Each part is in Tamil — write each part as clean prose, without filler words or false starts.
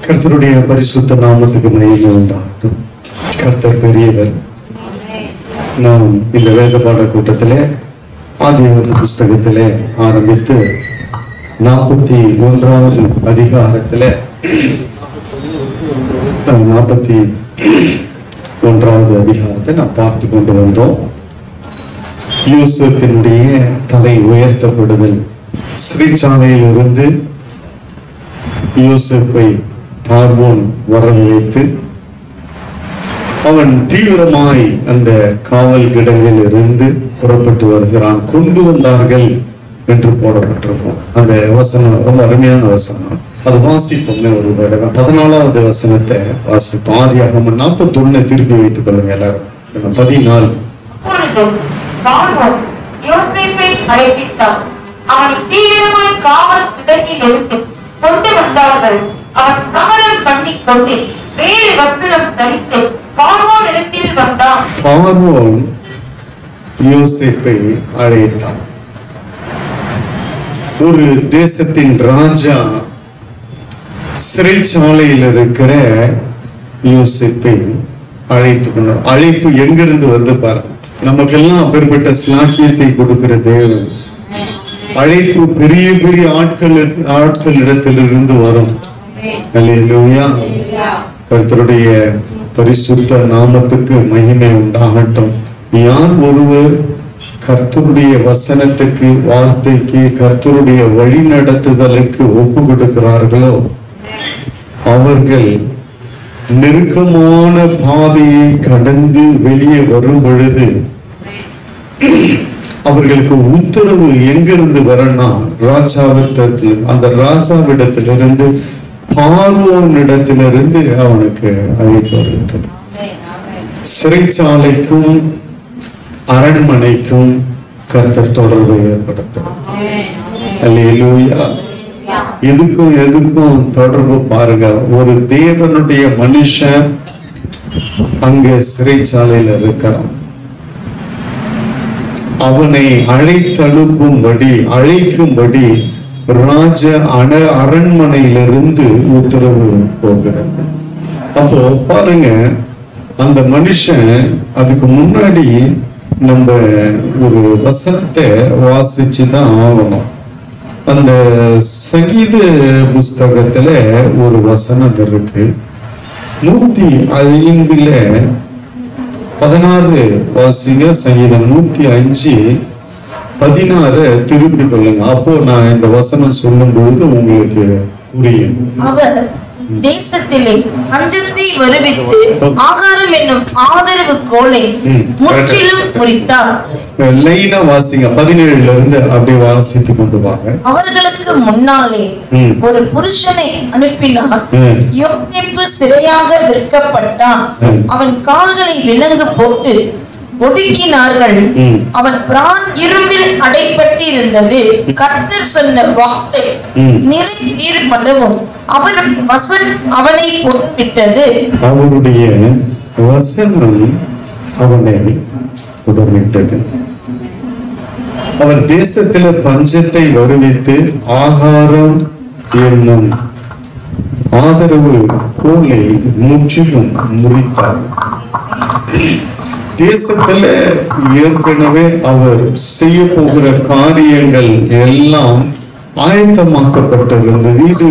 கர்த்தருடைய பரிசுத்த நாமத்துக்கு மகிமை உண்டாகட்டும். கர்த்தர் பெரியவர். நாம் இந்த வேத பாட கூட்டத்திலே ஆதியாகம புஸ்தகத்திலே ஆரம்பித்து 41வது அதிகாரத்திலே 41வது அதிகாரத்தை நாம் பார்த்து கொண்டு வந்தோம். யூசுப்பினுடைய தலை உயர்த்தப்படுதல். சிறைச்சாலையிலிருந்து யூசுப்பை பார்வோன் வரவழைத்து அவன் தீவிரமாய் அந்த காவல் கிடங்கில் இருந்து புறப்பட்டு வருகிறான். கொண்டு வந்தார்கள் என்று போடப்பட்டிருக்கும். அந்த வசனம் ரொம்ப அருமையான வசனம். அது வாசிப்போம் ஒரு தடவை. 14வது வசனத்தை வாசிப்போம். ஆதியாகமம் 41 திருப்பி வைத்துக் கொள்ளுங்க எல்லாரும். 14 யோசேப்பை அழைப்பித்தார். அவனை தீவிரமாய் காவல் கிடங்கில் இருந்து கொண்டு வந்தார்கள். அவன் சமரம் பண்ணிக் கொண்டு வேறு வஸ்திரம் தரித்து பார்வோன் இடத்தில் வந்தான். பார்வோன் யோசேப்பை அழைத்தான். ஒரு தேசத்தின் ராஜா சிறைச்சாலையில் இருக்கிற யோசேப்பை அழைத்து கொண்டார். அழைப்பு எங்கிருந்து வந்து பாருங்க. நமக்கெல்லாம் அப்பேற்பட்ட ஸ்லாக்கியத்தை கொடுக்கிற தேவன். அழைப்பு பெரிய பெரிய ஆட்கள் இடத்திலிருந்து வரும். அல்லேலூயா. கர்த்தருடைய பரிசுத்த நாமத்துக்கு மகிமை உண்டாகட்டும். யார் ஒருவர் கர்த்தருடைய வசனத்துக்கு, வார்த்தைக்கு, கர்த்தருடைய வழி நடத்துதலுக்கு ஒப்பு கொடுக்கிறார்களோ அவர்கள் நெருக்கமான பாதையை கடந்து வெளியே வரும் பொழுது அவர்களுக்கு உத்தரவு எங்கிருந்து வரனா ராஜாவிடத்தில், அந்த ராஜாவிடத்திலிருந்து பார்வோனிடத்திலிருந்து அவனுக்கு அழைப்பு வருகின்றது. சிறைச்சாலைக்கும் அரண்மனைக்கும் கர்த்தர் தொடர்பு ஏற்படுத்தும். அல்லேலூயா. எதுக்கும் தொடர்பு பாருங்க. ஒரு தேவனுடைய மனுஷன் அங்க சிறைச்சாலையில இருக்கிறான். அவனை அழைக்கும்படி ராஜ அரண்மனையிலிருந்து உத்தரவு போகிறது. அப்போ பாருங்க, அந்த மனுஷன் அதுக்கு முன்னாடி நம்ம ஒரு வசனத்தை வாசிச்சுதான் ஆகணும். அந்த சங்கீத புஸ்தகத்துல ஒரு வசனம் இருக்கு. 105 16 வாசிங்க. சங்கீதம் 105:16 திருப்பி கொள்ளுங்க. அப்போ நான் இந்த வசனம் சொல்லும் பொழுது உங்களுக்கு புரியும். அவர் தேசத்திலே பஞ்சத்தை வருவித்து ஆகாரம் என்னும் ஆதரவு கோலை முற்றிலும் முறித்தார். லைனா வாசிங்க. 17 இருந்து அப்படியே வாசித்து கொண்டு வாங்க. அவர்களுக்கு முன்னாலே ஒரு புருஷனை அனுப்பினார். யோசேப்பு சிறையாக விற்கப்பட்டான். அவன் கால்களை விலங்கு போட்டு ஒடுக்கினார்கள். அவன் பிரான் இரும்பில் அடைப்பட்டிருந்தது. கர்த்தர் சொன்ன வார்த்தை நிறைவேறும். அவனுடைய வசனம் அவனை போட்டுவிட்டது. அவருடைய வசனம் அவனை போட்டுவிட்டது. அவர் தேசத்தில பஞ்சத்தை வருவித்து ஆகாரம் என்னும் ஆதரவு கோலை முற்றிலும் முறித்தார். தேசத்துல ஏற்கனவே அவர் செய்ய போகிற காரியங்கள் எல்லாம் ஆயத்தமாக்கப்பட்டிருந்தது. இது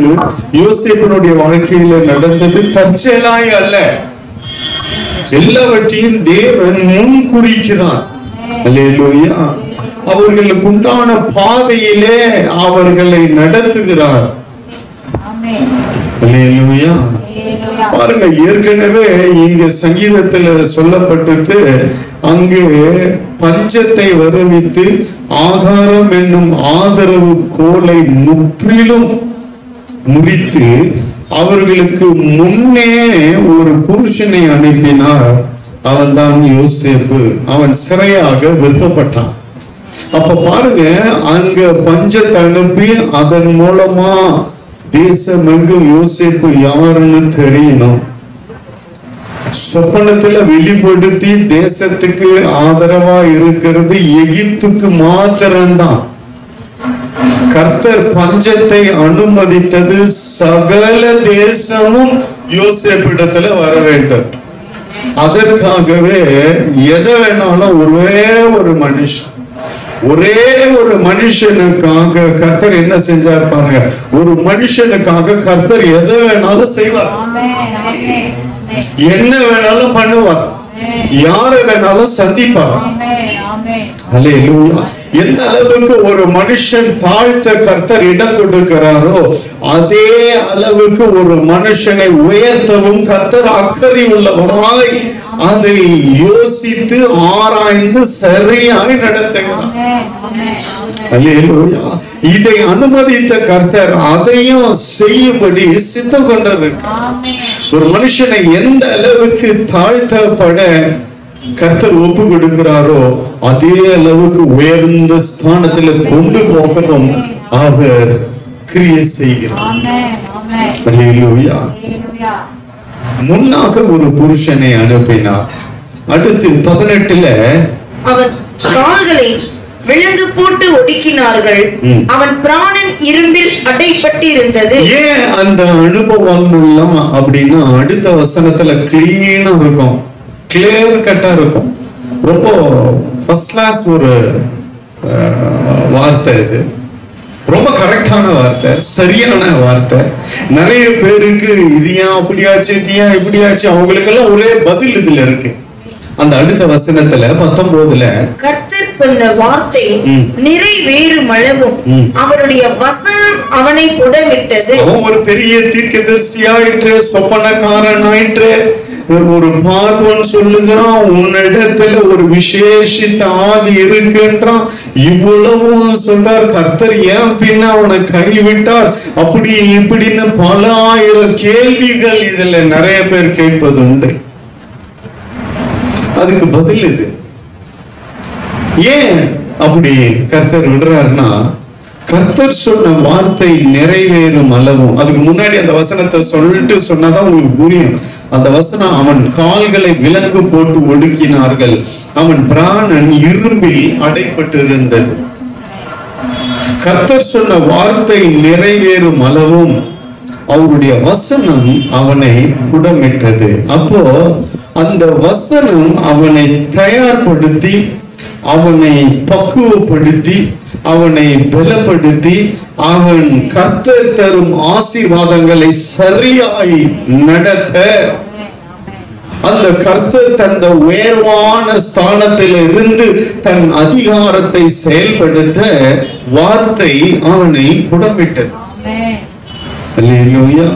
யோசேப்பினுடைய வாழ்க்கையில நடந்தது தற்செயலாய் அல்ல. எல்லாவற்றையும் தேவன் முன் குறிக்கிறார். அல்லேலூயா. அவர்களுக்கு உண்டான பாதையிலே அவர்களை நடத்துகிறார். அல்லேலூயா. பாருங்க, ஏற்கனவே இங்க சங்கீதத்துல சொல்லப்பட்டு அங்கே பஞ்சத்தை வருவித்து ஆகாரம் என்னும் ஆதரவு கோலை முற்றிலும் முறித்து அவர்களுக்கு முன்னே ஒரு புருஷனை அனுப்பினார். அவன் தான் யோசேப்பு. அவன் சிறையாக விற்கப்பட்டான். அப்ப பாருங்க, அங்க பஞ்சத்தை அனுப்பி அதன் மூலமா தேசமெங்கும் யோசேப்பு யாருன்னு தெரியணும். சொப்பனத்துல வெளிப்படுத்தி தேசத்துக்கு ஆதரவா இருக்கிறது எகிப்துக்கு மாத்திரம்தான். கர்த்தர் பஞ்சத்தை அனுமதித்தது சகல தேசமும் யோசேப்பிடத்துல வர வேண்டும். அதற்காகவே எதை வேணாலும் ஒரே ஒரு மனுஷனுக்காக கர்த்தர் என்ன செஞ்சார் பாருங்க. ஒரு மனுஷனுக்காக கர்த்தர் எதை வேணாலும் செய்வார், என்ன வேணாலும் பண்ணுவார், யாரை வேணாலும் சந்திப்பார். அல்லேலூயா. எந்த அளவுக்கு ஒரு மனுஷன் தாழ்த்த கர்த்தர் இடம் கொடுக்கிறாரோ அதே அளவுக்கு ஒரு மனுஷனை உயர்த்தவும் கர்த்தர் அக்கறை உள்ளவராய் அதை யோசித்து ஆராய்ந்து சரியாய் நடத்துகிறார். அல்லேலூயா. இதை அனுமதித்த கர்த்தர் அதையும் செய்யும்படி சித்தம் கொண்டிருக்கிறார். ஒரு மனுஷனை எந்த அளவுக்கு தாழ்த்தப்பட கர்த்தர் ஒப்பு கொடுக்கிறாரோ அதே அளவுக்கு உயர்ந்த ஸ்தானத்துல கொண்டு போகவும் அவர் கிரியை செய்கிறார். அல்லேலூயா. முன்னாக ஒரு புருஷனை அனுப்பினார். அடுத்து 18ல அவன் கால்களை விலங்கு போட்டு ஒடுக்கினார்கள், அவன் பிராணன் இரும்பில் அடைப்பட்டிருந்தது. ஏன் அந்த அனுபவம் எல்லாம் அப்படின்னா அடுத்த வசனத்துல கிளீனா இருக்கும், கிளியர் கட்டா இருக்கும். ரொம்ப ஃபர்ஸ்ட் கிளாஸ் ஒரு வார்த்தை இது. ரொம்ப கரெக்டான வார்த்தை, சரியான வார்த்தை. நிறைய பேருக்கு இது ஏன் அப்படியாச்சு, இது ஏன் இப்படியாச்சு, அவங்களுக்கெல்லாம் ஒரே பதில் இதுல இருக்கு. அந்த அடுத்த வசனத்துல 19ல கர்த்தர் சொன்ன வார்த்தை நிறைவேறும் அளவும் அவருடைய வசனம் அவனை புடமிட்டது. அவன் ஒரு பெரிய தீர்க்கதரிசி ஆயிற்று, சொப்பனக்காரன் ஆயிற்று, ஒரு பார்வன் சொல்லுகிறான், உன்னிடத்துல ஒரு விசேஷித்த ஆவி இருக்குன்றான். இவ்வளவும் சொல்றார். கர்த்தர் ஏன் பின்ன அவனை கைவிட்டார், அப்படி இப்படின்னு பல ஆயிரம் கேள்விகள் இதுல நிறைய பேர் கேட்பது உண்டு. அதுக்கு பதில் இது. ஏன் அப்படி கர்த்தர் விடுறாருன்னா, கர்த்தர் சொன்ன வார்த்தை நிறைவேறும் அளவும். அதுக்கு முன்னாடி அந்த வசனத்தை சொல்லிட்டு சொன்னாதான் உங்களுக்கு புரியும். அந்த வசனம், அவன் கால்களை விலங்கு போட்டு ஒடுக்கினார்கள், அவன் பிராணன் இரும்பில் அடைப்பட்டு இருந்தது. கர்த்தர் சொன்ன வார்த்தை நிறைவேறும் அளவும் அவருடைய வசனம் அவனை புடமிட்டது. அப்போ அந்த வசனம் அவனை தயார்படுத்தி, அவனை பக்குவப்படுத்தி, அவனை பலப்படுத்தி, அவன் கர்த்தர் தரும் ஆசீர்வாதங்களை சரியாய் நடத்த, அந்த கர்த்தர் தந்த உயர்வான ஸ்தானத்தில் இருந்து தன் அதிகாரத்தை செயல்படுத்த வார்த்தை அவனை புடமிட்டது. அல்லேலூயா.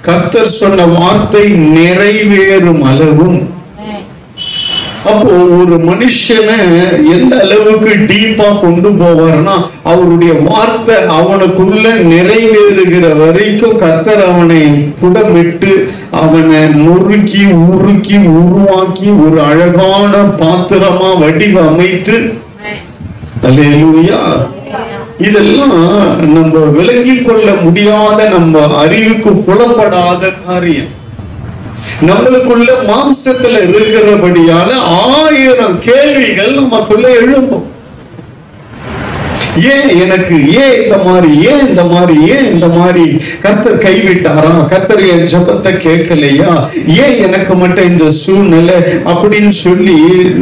கர்த்தர் சொன்ன வார்த்தை நிறைவேறும் அளவும். அப்போ ஒரு மனுஷனை எந்த அளவுக்கு டீப்பா கொண்டு போவார்னா, அவருடைய வார்த்தை அவனுக்குள்ள நிறைவேறுகிற வரைக்கும் கர்த்தர் அவனை புடமிட்டு அவனை நொறுக்கி உருக்கி உருவாக்கி ஒரு அழகான பாத்திரமா வடிவமைத்து. அல்லேலூயா. இதெல்லாம் நம்ம விளங்கிக் கொள்ள முடியாத, நம்ம அறிவுக்கு புலப்படாத காரியம். நம்மளுக்குள்ள மாம்சத்துல இருக்கிறபடியான 1000 கேள்விகள் நமக்குள்ள எழும்பும். ஏன் எனக்கு, ஏன் இந்த மாதிரி, ஏன் இந்த மாதிரி, ஏன் இந்த மாதிரி, கர்த்தர் கைவிட்டாரா, கர்த்தர் என் ஜெபத்தை கேட்கலையா, ஏன் எனக்கு மட்டும் இந்த சூழ்நிலை அப்படின்னு சொல்லி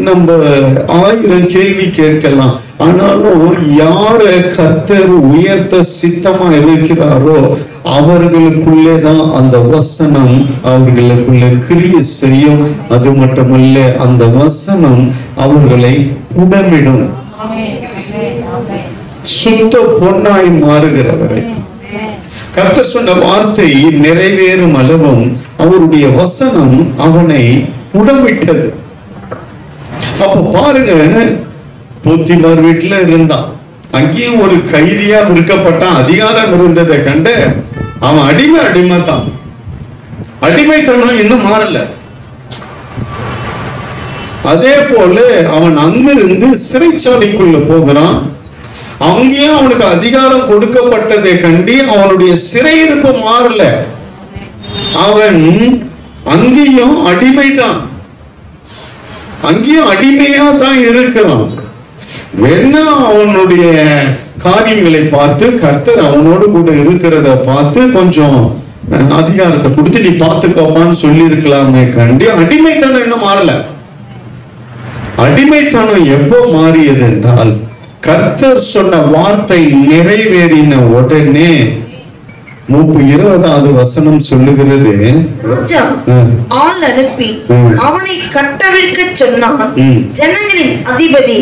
நம்ம 1000 கேள்வி கேட்கலாம். ஆனாலும் யார கர்த்தர் உயர்த்த சித்தமா இருக்கிறாரோ அவர்களுக்குள்ளேதான் அந்த வசனம் அவர்களுக்குள்ள கிரியை செய்யும். அது மட்டுமல்ல, அந்த வசனம் அவர்களை புடமிடும், சுத்த பொன்னாய் மாறுகிறவரை. கர்த்தர் சொன்ன வார்த்தை நிறைவேறும் அளவும் அவருடைய வசனம் அவனை புடமிட்டது. அப்ப பாருங்க, போத்திபார் வீட்டுல இருந்தான், அங்கேயும் ஒரு கைதியா விற்கப்பட்டான். அதிகாரம் இருந்ததை கண்டு அவன் அடிமைத்தான். அடிமைத்தனம் இன்னும் மாறல. அதே போல அவன் அங்கிருந்து சிறைச்சாலைக்குள்ள போகிறான். அங்கேயும் அவனுக்கு அதிகாரம் கொடுக்கப்பட்டதை கண்டி அவனுடைய சிறையிருப்பு மாறல. அவன் அங்கேயும் அடிமைதான், அங்கேயும் அடிமையா தான் இருக்கிறான். வேணா அவனுடைய காரியங்களை பார்த்து கர்த்தர் அவனோடு கூட இருக்கிறத பார்த்து கொஞ்சம் அதிகாரத்தை கொடுத்து நீ பார்த்துக்கோப்பான்னு சொல்லி இருக்கலாமே கண்டி அடிமைத்தனம் இன்னும் மாறல. அடிமைத்தனம் எப்போ மாறியது என்றால் கர்த்தர் சொன்ன வார்த்தை நிறைவேறின உடனே 20வது வசனம் சொல்லுகிறது, ராஜா ஆள் அனுப்பி அவனை கட்டவிழ்க்க சொன்னான். ஜனங்களின் அதிபதி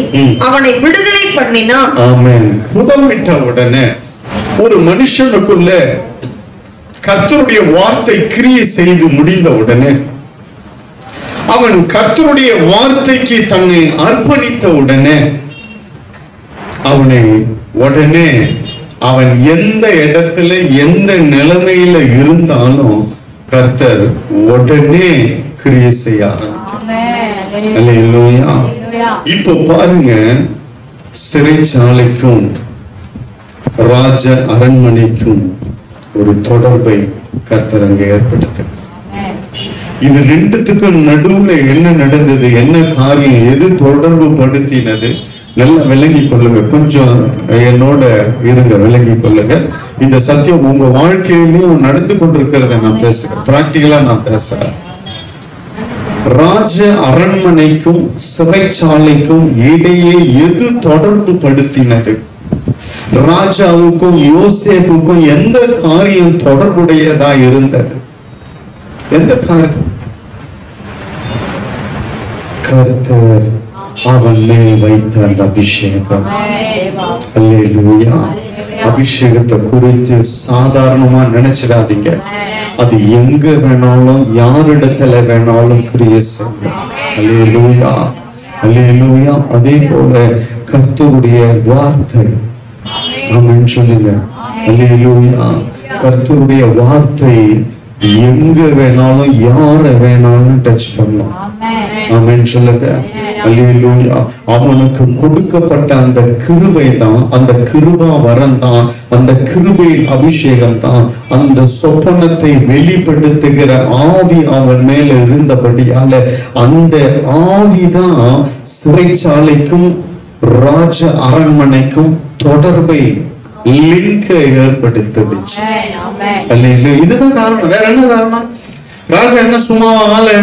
அவனை விடுதலை பண்ணினான். ஆமென். புடமிட்ட உடனே ஒரு மனுஷனுக்குள்ள கர்த்தருடைய வார்த்தை கிரியை செய்து முடிந்த உடனே, அவன் கர்த்தருடைய வார்த்தைக்கு தன்னை அர்ப்பணித்த உடனே, உடனே அவன் எந்த இடத்துல எந்த நிலைமையில இருந்தாலும் கர்த்தர் உடனே கிரியை செய்ய ஆரம்பிக்கிறார். இப்ப பாருங்க, சிறைச்சாலைக்கும் ராஜ அரண்மனைக்கும் ஒரு தொடர்பை கர்த்தர் அங்கே ஏற்படுத்த. இது ரெண்டுத்துக்கும் நடுவுல என்ன நடந்தது, என்ன காரியம், எது தொடர்பு படுத்தினது, நல்லா விளங்கி கொள்ளுங்க. கொஞ்சம் என்னோட இருங்க, விளங்கி கொள்ளுங்க. இந்த சத்தியம் உங்க வாழ்க்கையிலையும் நடந்து கொண்டிருக்கிறத நான் பேசுறேன், பிராக்டிகலா நான் பேசுறேன். ராஜ அரண்மனைக்கும் சிறைச்சாலைக்கும் இடையே எது தொடர்பு படுத்தினது? ராஜாவுக்கும் யோசேப்புக்கும் எந்த காரியம் தொடர்புடையதா இருந்தது? எந்த காரியம்? கர்த்தர் அவன் மேல் வைத்த அந்த அபிஷேகம். அல்லேலூயா. அபிஷேகத்தை குறித்து சாதாரணமா நினைச்சிடாதீங்க. அது எங்க வேணாலும் யாரிடத்துல வேணாலும் கிரியை செய்யும். அல்லேலூயா, அல்லேலூயா. அதே போல கர்த்தருடைய வார்த்தை, ஆமென் சொல்லுங்க. அல்லேலூயா. கர்த்தருடைய வார்த்தை எங்க வேணாலும் யார வேணாலும் டச் பண்ணும். ஆமென் சொல்லுங்க. அல்லேலூயா. அவனுக்கு கொடுக்கப்பட்ட அந்த கிருபை தான், அந்த கிருபா வரம் தான், அந்த கிருபையின் அபிஷேகம் தான், அந்த சொப்பனத்தை வெளிப்படுத்துகிற ஆவி அவன் மேல இருந்தபடியால அந்த ஆவிதான் சிறைச்சாலைக்கும் ராஜ அரண்மனைக்கும் தொடர்பை, லிங்கை ஏற்படுத்திடுச்சு. இதுதான் காரணம், வேற என்ன காரணம்? ராஜா என்ன சும்மா ஆளை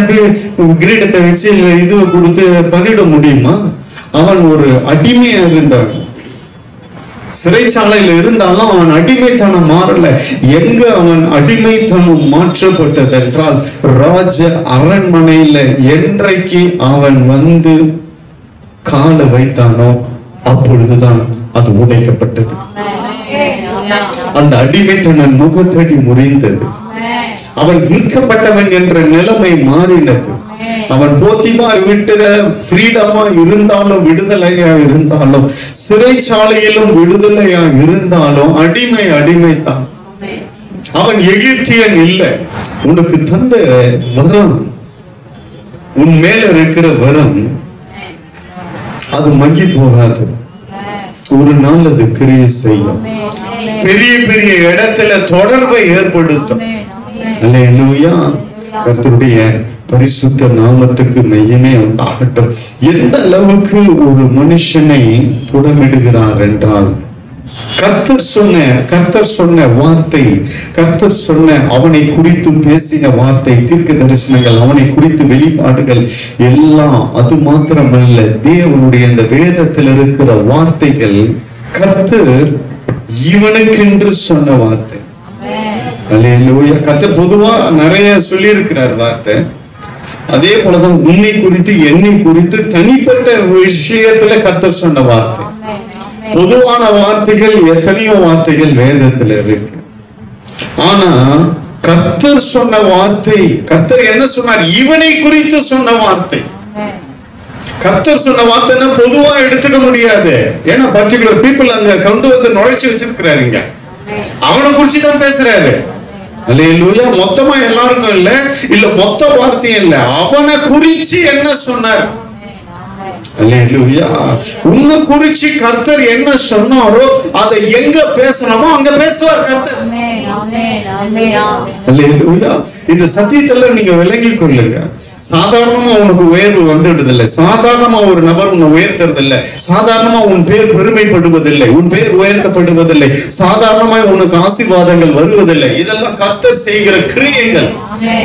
கிரீடத்தை வச்சு இது கொடுத்து பண்ணிட முடியுமா? அவன் ஒரு அடிமையா இருந்தான். சிறைச்சாலையில இருந்தாலும் அவன் அடிமைத்தனம் மாறல. எங்க அவன் அடிமைத்தனம் மாற்றப்பட்டது என்றால் ராஜ அரண்மனையில என்றைக்கு அவன் வந்து காலை வைத்தானோ அப்பொழுதுதான் அது உடைக்கப்பட்டது. அந்த அடிமைத்தனம் முகத்தடி முறிந்தது. அவன் மீட்கப்பட்டவன் என்ற நிலைமை மாறினது. அவன் போத்திபார் விட்டுற ஃப்ரீடமா இருந்தாலும், விடுதலையா இருந்தாலும், சிறைச்சாலையிலும் விடுதலையா இருந்தாலும் அடிமைத்தான். அவன் எகிப்தியன் இல்லை. உனக்கு தந்த வரம், உன் மேல இருக்கிற வரம் அது மங்கி போகாது. ஒரு நாள் அது கிரியை செய்யும், பெரிய பெரிய இடத்துல தொடர்பை ஏற்படுத்தும். அல்லேலூயா. கர்த்தருடைய பரிசுத்த நாமத்துக்கு மையமே உண்டாகட்டும். எந்த அளவுக்கு ஒரு மனுஷனை புடமிடுகிறார் என்றால், கர்த்தர் சொன்ன வார்த்தை, கர்த்தர் சொன்ன அவனை குறித்து பேசின வார்த்தை, தீர்க்க தரிசனங்கள், அவனை குறித்து வெளிப்பாடுகள் எல்லாம், அது மாத்திரமல்ல, தேவனுடைய இந்த வேதத்தில் இருக்கிற வார்த்தைகள் கர்த்தர் இவனுக்கென்று சொன்ன வார்த்தை. அல்லேலூயா. கர்த்தர் பொதுவா நிறைய சொல்லி இருக்கிறார் வார்த்தை. அதே போலதான் உன்னை குறித்து, என்னை குறித்து தனிப்பட்ட விஷயத்துல கர்த்தர் சொன்ன வார்த்தை. பொதுவான வார்த்தைகள் எத்தனையோ வார்த்தைகள் வேதத்துல இருக்கு. ஆனா கர்த்தர் சொன்ன வார்த்தை, கர்த்தர் என்ன சொன்னார்? இவனை குறித்து சொன்ன வார்த்தை. கர்த்தர் சொன்ன வார்த்தைன்னா பொதுவா எடுத்துக்க முடியாது. ஏன்னா பர்டிகுலர் பீப்புள் அங்க கொண்டு வந்து நுழைச்சு வச்சிருக்கிறாருங்க. அவனை குறிச்சுதான் பேசுறாரு. அல்லேலூயா. மொத்தமா எல்லாருக்கும் இல்ல மொத்த வார்த்தையும் இல்ல, அவனை குறிச்சு என்ன சொன்னார்? அல்லேலூயா. உன்னை குறிச்சு கர்த்தர் என்ன சொன்னாரோ அதை எங்க பேசணுமோ அங்க பேசுவார் கர்த்தர். அல்லேலூயா. இந்த சத்தியத்துல நீங்க விளங்கி கொள்ளுங்க. சாதாரணமா உனக்கு உயர்வு வந்துடுது இல்லை, சாதாரணமா ஒரு நபர் உன்னை உயர்த்துறது இல்லை, சாதாரணமா உன் பேர் பெருமைப்படுவதில்லை, உன் பேர் உயர்த்தப்படுவதில்லை, சாதாரணமா உனக்கு ஆசீர்வாதங்கள் வருவதில்லை. இதெல்லாம் கர்த்தர் செய்கிற கிரியைகள்,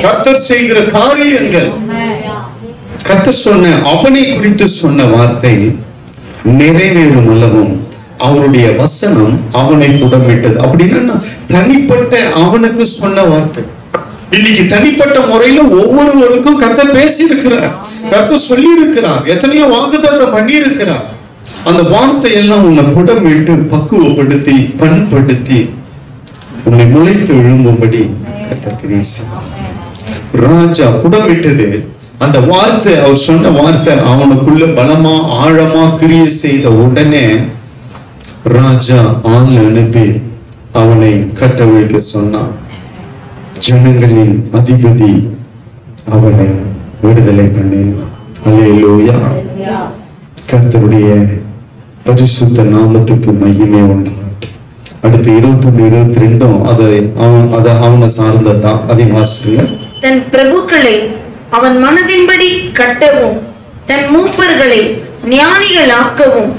கர்த்தர் செய்கிற காரியங்கள். கர்த்தர் சொன்ன அவனை குறித்து சொன்ன வார்த்தை நிறைவேறும் அளவும் அவருடைய வசனம் அவனை புடமிட்டது. அப்படின்னா தனிப்பட்ட அவனுக்கு சொன்ன வார்த்தை. இன்னைக்கு தனிப்பட்ட முறையில ஒவ்வொருவருக்கும் கர்த்தர் பேசி இருக்கிறார், கர்த்தர் சொல்லி இருக்கிறார், எத்தனையோ வாக்குத்தத்தம் பண்ணி இருக்கிறார். அந்த வார்த்தை எல்லாம் உன்னை புடமிட்டு பக்குவப்படுத்தி பண்படுத்தி உன்னை முளைத்து எழும்பும்படி கர்த்தர் கிரியை செய்தார். ராஜா புடமிட்டது அந்த வார்த்தை, அவர் சொன்ன வார்த்தை அவனுக்குள்ள பலமா ஆழமா கிரியை செய்த உடனே ராஜா ஆள் அனுப்பி அவனை கட்டவிழ்க்க சொன்னான். ஜனங்களின் அதிபதி அவனை விடுதலை பண்ணினான். அல்லேலூயா. கர்த்தருடைய பரிசுத்த நாமத்துக்கு மகிமை உண்டாகட்டும். அடுத்து 21-22 அது அவனை சார்ந்ததான். அதை வாசிங்க. தன் பிரபுக்களை அவன் மனதின்படி கட்டவும், தன் மூப்பர்களை ஞானிகளாக்கவும்,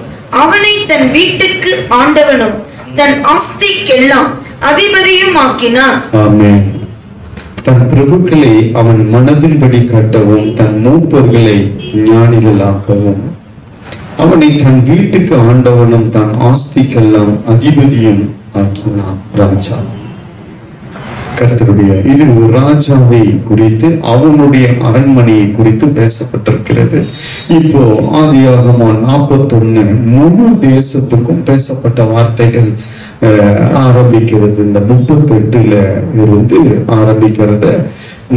அவனை தன் வீட்டுக்கு ஆண்டவனும் தன் ஆஸ்திக்கெல்லாம் அதிபதியும் ஆக்கினான். ஆமென். தன் பிரபுக்களை அவன் மனதின்படி கட்டவும், தன் மூப்பர்களை ஞானிகளாக்கவும், அவனை தன் வீட்டுக்கு ஆண்டவனும் தன் ஆஸ்திக்கெல்லாம் அதிபதியும் ஆக்கினான். ராஜா கர்த்தருடைய இது ராஜாவை குறித்து அவனுடைய அரண்மனையை குறித்து பேசப்பட்டிருக்கிறது. இப்போ ஆதியாகமம் 41 முழு தேசத்துக்கும் பேசப்பட்ட வார்த்தைகள் ஆரம்பிக்கிறது. இந்த 38ல இருந்து ஆரம்பிக்கிறத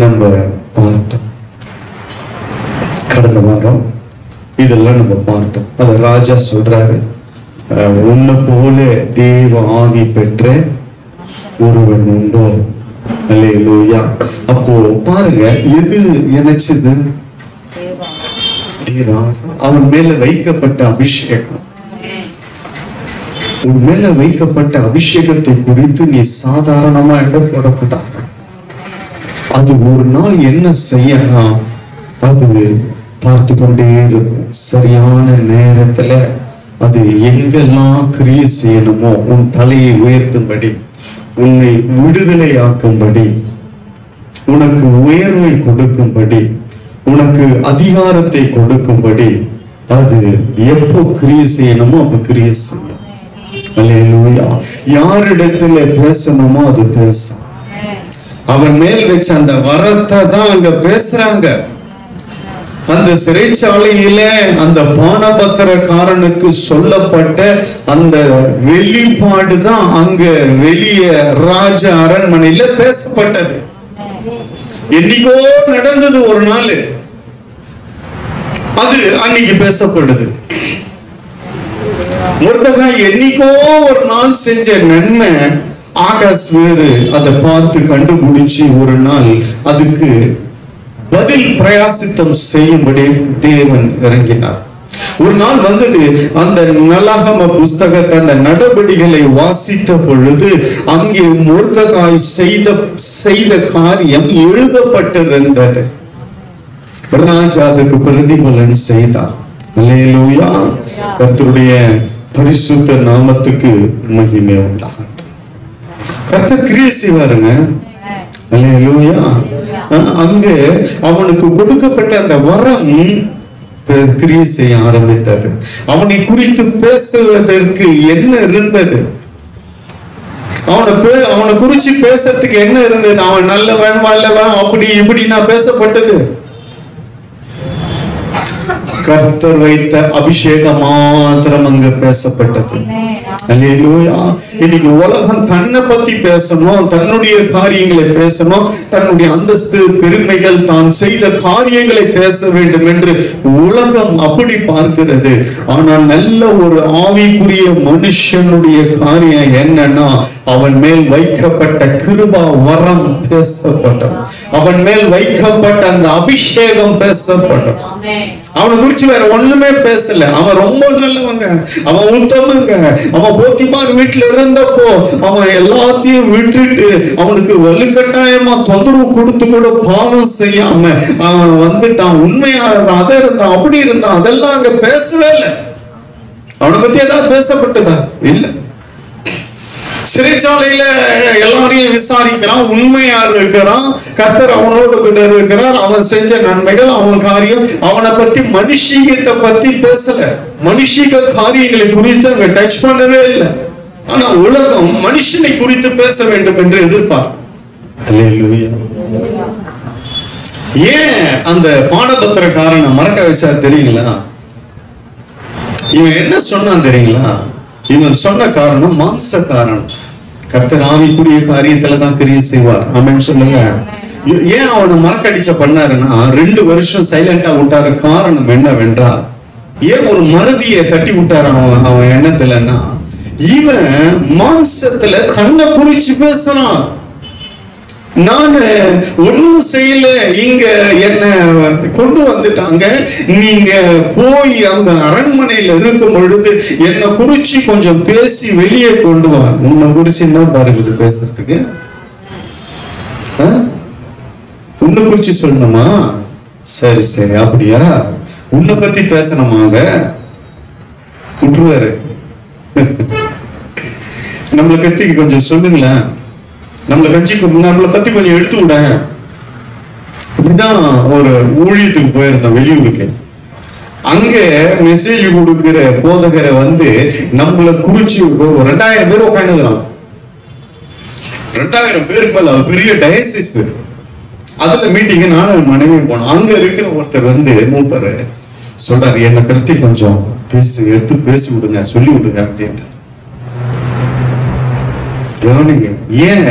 நம்ம பார்த்தோம். கடந்த வாரம் இதெல்லாம் நம்ம பார்த்தோம். அத ராஜா சொல்றாரு, உன்னை போல தேவ ஆவி பெற்ற ஒருவன் உண்டோ? அல்லேலூயா. அப்போ பாருங்க, எது நினைச்சது? தேவா. அவன் மேல வைக்கப்பட்ட அபிஷேகம். உன் மேல வைக்கப்பட்ட அபிஷேகத்தை குறித்து நீ சாதாரணமா இடம் போடக்கூடாது. அது ஒரு நாள் என்ன செய்யணும், அது பார்த்து கொண்டே இருக்கும். சரியான நேரத்துல அது எங்கெல்லாம் கிரியை செய்யணுமோ, உன் தலையை உயர்த்தும்படி, உன்னை விடுதலை ஆக்கும்படி, உனக்கு உயர்வை கொடுக்கும்படி, உனக்கு அதிகாரத்தை கொடுக்கும்படி, அது எப்போ கிரியை செய்யணுமோ அப்ப கிரியை செய்யும். அல்லேலூயா. யாரிடத்துல பேசணுமோ அது பேசும். அவன் மேல் வச்ச அந்த வரத்தை தான் அங்க பேசுறாங்க. அந்த சிறைச்சாலையில அந்த பானபத்திரக்காரனுக்கு சொல்லப்பட்ட அந்த வெளிப்பாடு தான் அங்க வெளியே ராஜ அரண்மனையில பேசப்பட்டது. என்னைக்கோ நடந்தது ஒரு நாள், அது அன்னைக்கு பேசப்படுது. மொர்தெகாய் என்னைக்கோ ஒரு நாள் செஞ்ச நன்மை ஆகாஸ் வேறு அதை பார்த்து கண்டுபிடிச்சு ஒரு நாள் அதுக்கு பதில் பிரயாசித்தம் செய்யும்படி தேவன் இறங்கினார். ஒரு நாள் வந்தது, அந்த நலாகம புஸ்தகத்தை அந்த நடவடிக்கைகளை வாசித்த பொழுது அங்கே மொர்தெகாய் செய்த காரியம் எழுதப்பட்டிருந்தது. ராஜா அதுக்கு பிரதிபலன் செய்தார். அல்லேலூயா. கர்த்தருடைய பரிசுத்த நாமத்துக்கு மகிமை உண்டாகட்டும். கர்த்தர் கிரியை செய்வாருங்க. அல்லேலூயா. அங்க அவனுக்கு கொடுக்கப்பட்ட அந்த வரம் கிரியை செய்ய ஆரம்பித்தது. அவனை குறித்து பேசுவதற்கு என்ன இருந்தது, அவனை குறிச்சு பேசுறதுக்கு என்ன இருந்தது? அவன் நல்லவன் வல்லவன் அப்படி இப்படி நான் பேசப்பட்டது. கர்த்தர் வைத்த அபிஷேகம் மாத்திரம் அங்க பேசப்பட்டது. அல்லேலூயா. இன்னைக்கு உலகம் தன்னை பத்தி பேசணும், தன்னுடைய காரியங்களை பேசணும், தன்னுடைய அந்தஸ்து பெருமைகள் தான் செய்த காரியங்களை பேச வேண்டும் என்று உலகம் அப்படி பார்க்கிறது. ஆனால் நல்ல ஒரு ஆவிக்குரிய மனுஷனுடைய காரியம் என்னன்னா, அவன் மேல் வைக்கப்பட்ட கிருபா வரம் பேசப்பட்டது. அவன் மேல் வைக்கப்பட்ட அந்த அபிஷேகம் பேசப்பட்டது. அவனை குறிச்சு வேற ஒண்ணுமே பேசல. அவன் ரொம்ப நல்லவங்க, அவன் உத்தமங்க. அவன் போத்திபார் வீட்டுல இருந்தப்போ அவன் எல்லாத்தையும் விட்டுட்டு அவனுக்கு வலுக்கட்டாயமா தொந்தரவு கொடுத்து கூட பாவம் செய்யாம அவன் வந்துட்டான். உண்மையா இருந்தான், அதை இருந்தான், அப்படி இருந்தான். அதெல்லாம் அங்க பேசவே இல்லை. அவனை பத்தி ஏதாவது பேசப்பட்டதா? இல்ல. சிறைச்சாலையில எல்லாரையும் விசாரிக்கிறான், உண்மையா இருக்கிறான், கர்த்தர் அவனோடு கூட இருக்கிறார், அவன் செஞ்ச நன்மைகள், அவன் காரியம். அவனை பத்தி மனுஷீகத்தை பத்தி பேசல, மனுஷீக காரியங்களை குறித்து அங்க டச் பண்ணவே இல்லை. ஆனா உலகம் மனுஷனை குறித்து பேச வேண்டும் என்று எதிர்பார்க்க. ஏன் அந்த பானபத்திரக்காரனை மறக்க வச்சா தெரியுங்களா? இவன் என்ன சொன்னான் தெரியுங்களா? இவன் சொன்ன காரணம் மாம்ச காரணம். கர்த்தர் ஆவிக்குரிய காரியத்துல தான் கிரியை செய்வார். ஆமென் சொல்லுங்க. ஏன் அவனை மறக்கடிச்ச பண்ணாருன்னா 2 வருஷம் சைலண்டா விட்டாரு. காரணம் என்னவென்றால், ஏன் ஒரு மறதியை தட்டி விட்டாரு அவன் எண்ணத்துலன்னா, இவன் மாம்சத்துல தன்னை குறிச்சு பேசுறான். நான் ஒன்னும் செய்யல, இங்க என்ன கொண்டு வந்துட்டாங்க, நீங்க போய் அங்க அரண்மனையில இருக்கும் பொழுது என்ன குறிச்சு கொஞ்சம் பேசி வெளியே கொண்டு வா. உன்னை குறிச்சு என்ன பாருங்க பேசுறதுக்கு? உன்னை குறிச்சு சொல்லணுமா? சரி சரி, அப்படியா? உன்னை பத்தி பேசணுமாங்க? விட்டுருவாரு. நம்மளை பத்தி கொஞ்சம் சொல்லுங்களேன், நம்மளை பத்தி கொஞ்சம் எடுத்து விட. இப்படிதான் ஒரு ஊழியத்துக்கு போயிருந்தோம் வெளியூருக்கு. அங்க மெசேஜ் கொடுக்கிற போதகரை நம்மளை குறிச்சு 2000 பேர் உட்காந்துக்கிறான். 2000 பேருக்கு மேல பெரிய டயசிஸ். அதுல மீட்டிங் நானும் மனைவி போனோம். அங்க இருக்கிற ஒருத்தர் மூப்பர் சொல்றாரு, என்ன கருத்தை கொஞ்சம் எடுத்து பேசி விடுங்க, சொல்லி விடுங்க அப்படின்ட்டு. ஏன்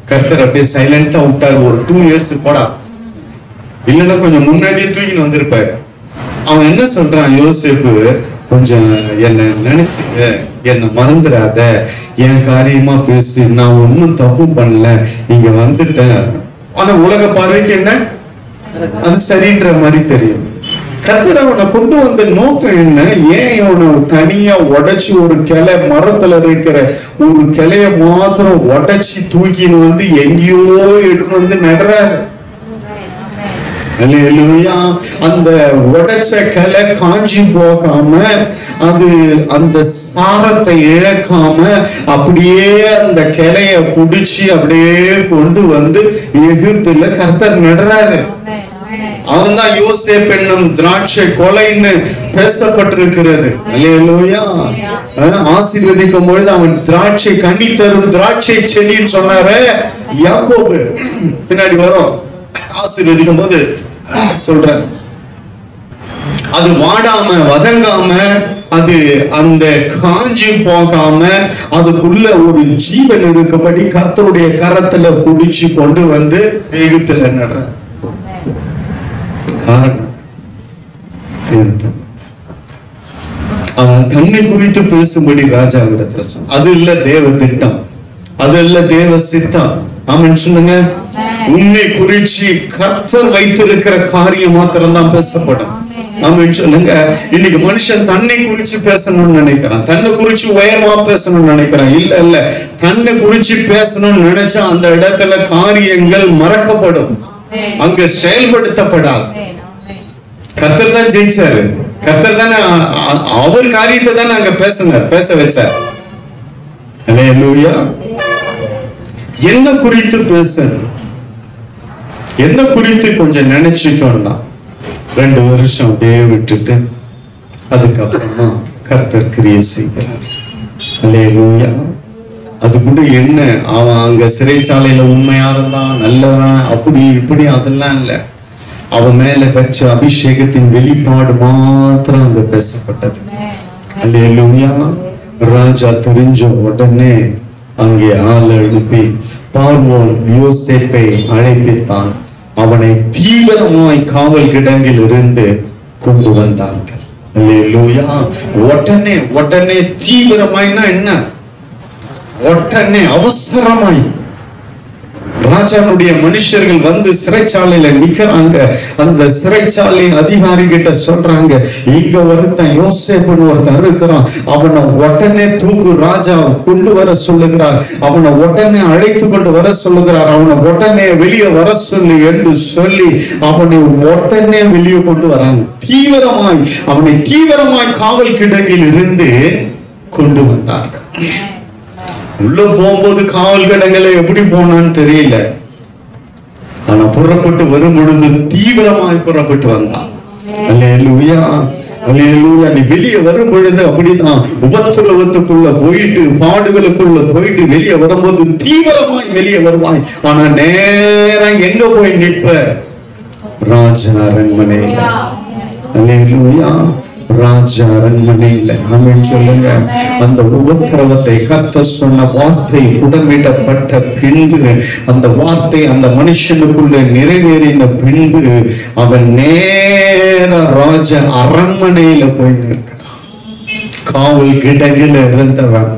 கர்த்தர் அப்படியே சைலண்டா விட்டாரு? ஒரு 2 இயர்ஸ் போடா, இல்லைன்னா கொஞ்சம் முன்னாடியே தூக்கின்னு வந்திருப்பாரு. அவன் என்ன சொல்றான், யோசேப்பு கொஞ்சம் என்ன நினைச்சுங்க, என்ன மறந்துடாத, என் காரியமா பேசு, நான் ஒன்னும் தப்பு பண்ணல, இங்க வந்துட்டேன். ஆனா உலக பார்வைக்கு என்ன அது சரின்ற மாதிரி தெரியும். கர்த்தர் அவனை கொண்டு வந்த நோக்கம் என்ன? ஏன் இவனை தனியா உடைச்சு ஒரு கிளை, மரத்துல இருக்கிற ஒரு கிளைய மாத்திரம் உடைச்சு தூக்கின்னு எங்கேயோ எடுத்து நடுறாரு. அந்த உடைச்ச கிளை காஞ்சி போகாம, அது அந்த சாரத்தை இழக்காம அப்படியே அந்த கிளைய புடிச்சு அப்படியே கொண்டு எகிப்துல கர்த்தர் நடுறாரு. அவன் தான் யோசேப்பு என்னும் திராட்சை கொலைன்னு பேசப்பட்டிருக்கிறது. அல்லேலூயா. ஆசீர்வதிக்கும் பொழுது அவன் திராட்சை கனி தரும் திராட்சை செடின்னு சொன்னாரு. யாக்கோபு பின்னாடி வரும், ஆசீர்வதிக்கும் போது சொல்ற, அது வாடாம வதங்காம, அது அந்த காஞ்சி போகாம, அதுக்குள்ள ஒரு ஜீவன் இருக்கப்படி கர்த்தருடைய கரத்துல புடிச்சு கொண்டு எகிப்துல நடுற. அவன் தன்னை குறித்து பேசும்படி ராஜாவிடத்துல சொன்னான். அது இல்ல தேவ திட்டம், அது இல்ல தேவ சித்தம். ஆமென் சொல்லுங்க. உன்னை குறிச்சு கர்த்தர் வைத்திருக்கிற காரியம் மாத்திரம் தான் பேசப்படும். ஆமென் சொல்லுங்க. இன்னைக்கு மனுஷன் தன்னை குறிச்சு பேசணும்னு நினைக்கிறான், தன்னை குறிச்சு உயர்வா பேசணும்னு நினைக்கிறான். இல்ல இல்ல, தன்னை குறிச்சு பேசணும்னு நினைச்சா அந்த இடத்துல காரியங்கள் மறக்கப்படும், அங்க செயல்படுத்தப்படாது. கர்த்தர் தான் ஜெயிச்சாரு. கர்த்தர் தானே அவர் காரியத்தை தானே அங்க பேச வச்சார். அல்லேலூயா. என்ன குறித்து பேசணும், என்ன குறித்து கொஞ்சம் நினைச்சுக்கோன்னா 2 வருஷம் அப்படியே விட்டுட்டு அதுக்கப்புறமா கர்த்தர் கிரியை செய்கிறார். அல்லேலூயா. அது கூட என்ன, அவன் அங்க சிறைச்சாலையில உண்மையா இருந்தான், நல்லவன், அப்படி இப்படி அதெல்லாம் இல்ல. அவன் மேல பெற்ற அபிஷேகத்தின் வெளிப்பாடு மாத்திரம் அங்க பேசப்பட்டது. அல்லேலூயா. ராஜா தெரிஞ்ச உடனே அங்கே ஆள் அனுப்பி பார்வோன் யோசேப்பை அழைப்பித்தான். அவனை தீவிரமாய் காவல் கிடங்கில் இருந்து கொண்டு வந்தார்கள். அல்லேலூயா. உடனே தீவிரமாய்னா என்ன? உடனே அவசரமாய் ராஜாவுடைய மனுஷர்கள் வந்து சிறைச்சாலையில நிக்கிறாங்க. அந்த சிறைச்சாலை அதிகாரி கிட்ட சொல்றாங்க, இங்க ஒருத்தன் யோசேப்புன்னு ஒருத்தன் இருக்கிறான், அவனை உடனே தூக்கு ராஜா கொண்டு வர சொல்லுகிறார், அவனை உடனே அழைத்து கொண்டு வர சொல்லுகிறார், அவனை உடனே வெளியே வர சொல்லு என்று சொல்லி அவனை உடனே வெளியே கொண்டு வராங்க. அவனை தீவிரமாய் காவல் கிடங்கில் இருந்து கொண்டு வந்தார்கள். உள்ள போகும்போது காவல் கிடங்களை எப்படி போனான்னு தெரியல, ஆனா புறப்பட்டு வரும் பொழுது தீவிரமாய் புறப்பட்டு வந்தான். அல்லேலூயா, அல்லேலூயா. நீ வெளியே வரும் பொழுது அப்படிதான், உபத்திரவத்துக்குள்ள போயிட்டு பாடுகளுக்குள்ள போயிட்டு வெளியே வரும்போது தீவிரமாய் வெளியே வருவாய். ஆனா நேரம் எங்க போய் நிற்ப? ராஜா அரண்மனையில. அல்லேலூயா, ராஜா அரண்மனையில. ஆமென் சொல்லுங்க. அந்த உபத்திரவத்தை கர்த்தர் சொன்ன வார்த்தை உடமிடப்பட்ட பின்பு, அந்த வார்த்தை அந்த மனுஷனுக்குள்ள நிறைவேறின பின்பு அவன் நேர ராஜ அரண்மனையில போய் நிற்கிறான். காவல் கிடங்கில இருந்தவன்.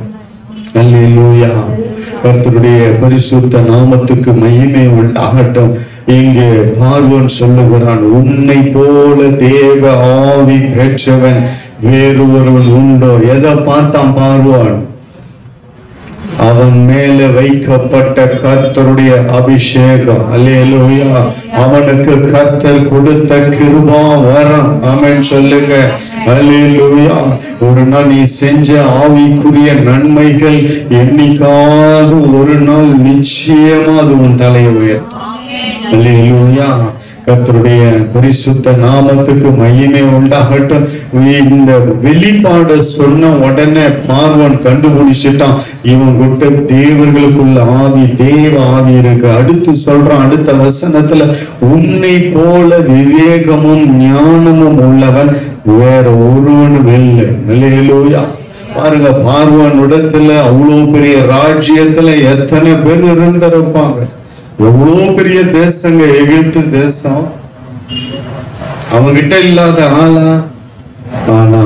அல்லேலூயா, கர்த்தருடைய பரிசுத்த நாமத்துக்கு மகிமை உண்டாகட்டும். இங்கே பார்வோன் சொல்லுகிறான், உன்னை போல தேவ ஆவி பெற்றவன் வேறு ஒருவன் உண்டோ? எதை பார்த்தான் பார்வோன்? அவன் மேல வைக்கப்பட்ட கர்த்தருடைய அபிஷேகம். அல்லேலூயா, அவனுக்கு கர்த்தர் கொடுத்த கிருபா வரம். ஆமென் சொல்லுங்க. அல்லேலூயா. ஒரு நாள் நீ செஞ்ச ஆவிக்குரிய நன்மைகள் என்னைக்காவது ஒரு நாள் நிச்சயமா அது உன் தலையை உயர்த்தும். அல்லேலூயா, கர்த்தருடைய பரிசுத்த நாமத்துக்கு மகிமை உண்டாகட்டும். இந்த வெளிப்பாடு சொன்ன உடனே பார்வோன் கண்டுபிடிச்சிட்டான், இவன் கிட்ட தேவர்களுக்குள்ள ஆவி, தேவ ஆவி இருக்கு. அடுத்து சொல்றான், அடுத்த வசனத்துல, உன்னை போல விவேகமும் ஞானமும் உள்ளவன் வேற ஒருவனும் இல்லை. அல்லேலூயா. பாருங்க, பார்வோன் இடத்துல அவ்வளவு பெரிய ராஜ்யத்துல எத்தனை பேர் இருந்திருப்பாங்க. எவ்வளவு பெரிய தேசங்க எகிப்து தேசம். அவங்கிட்ட இல்லாத ஆளா? ஆனா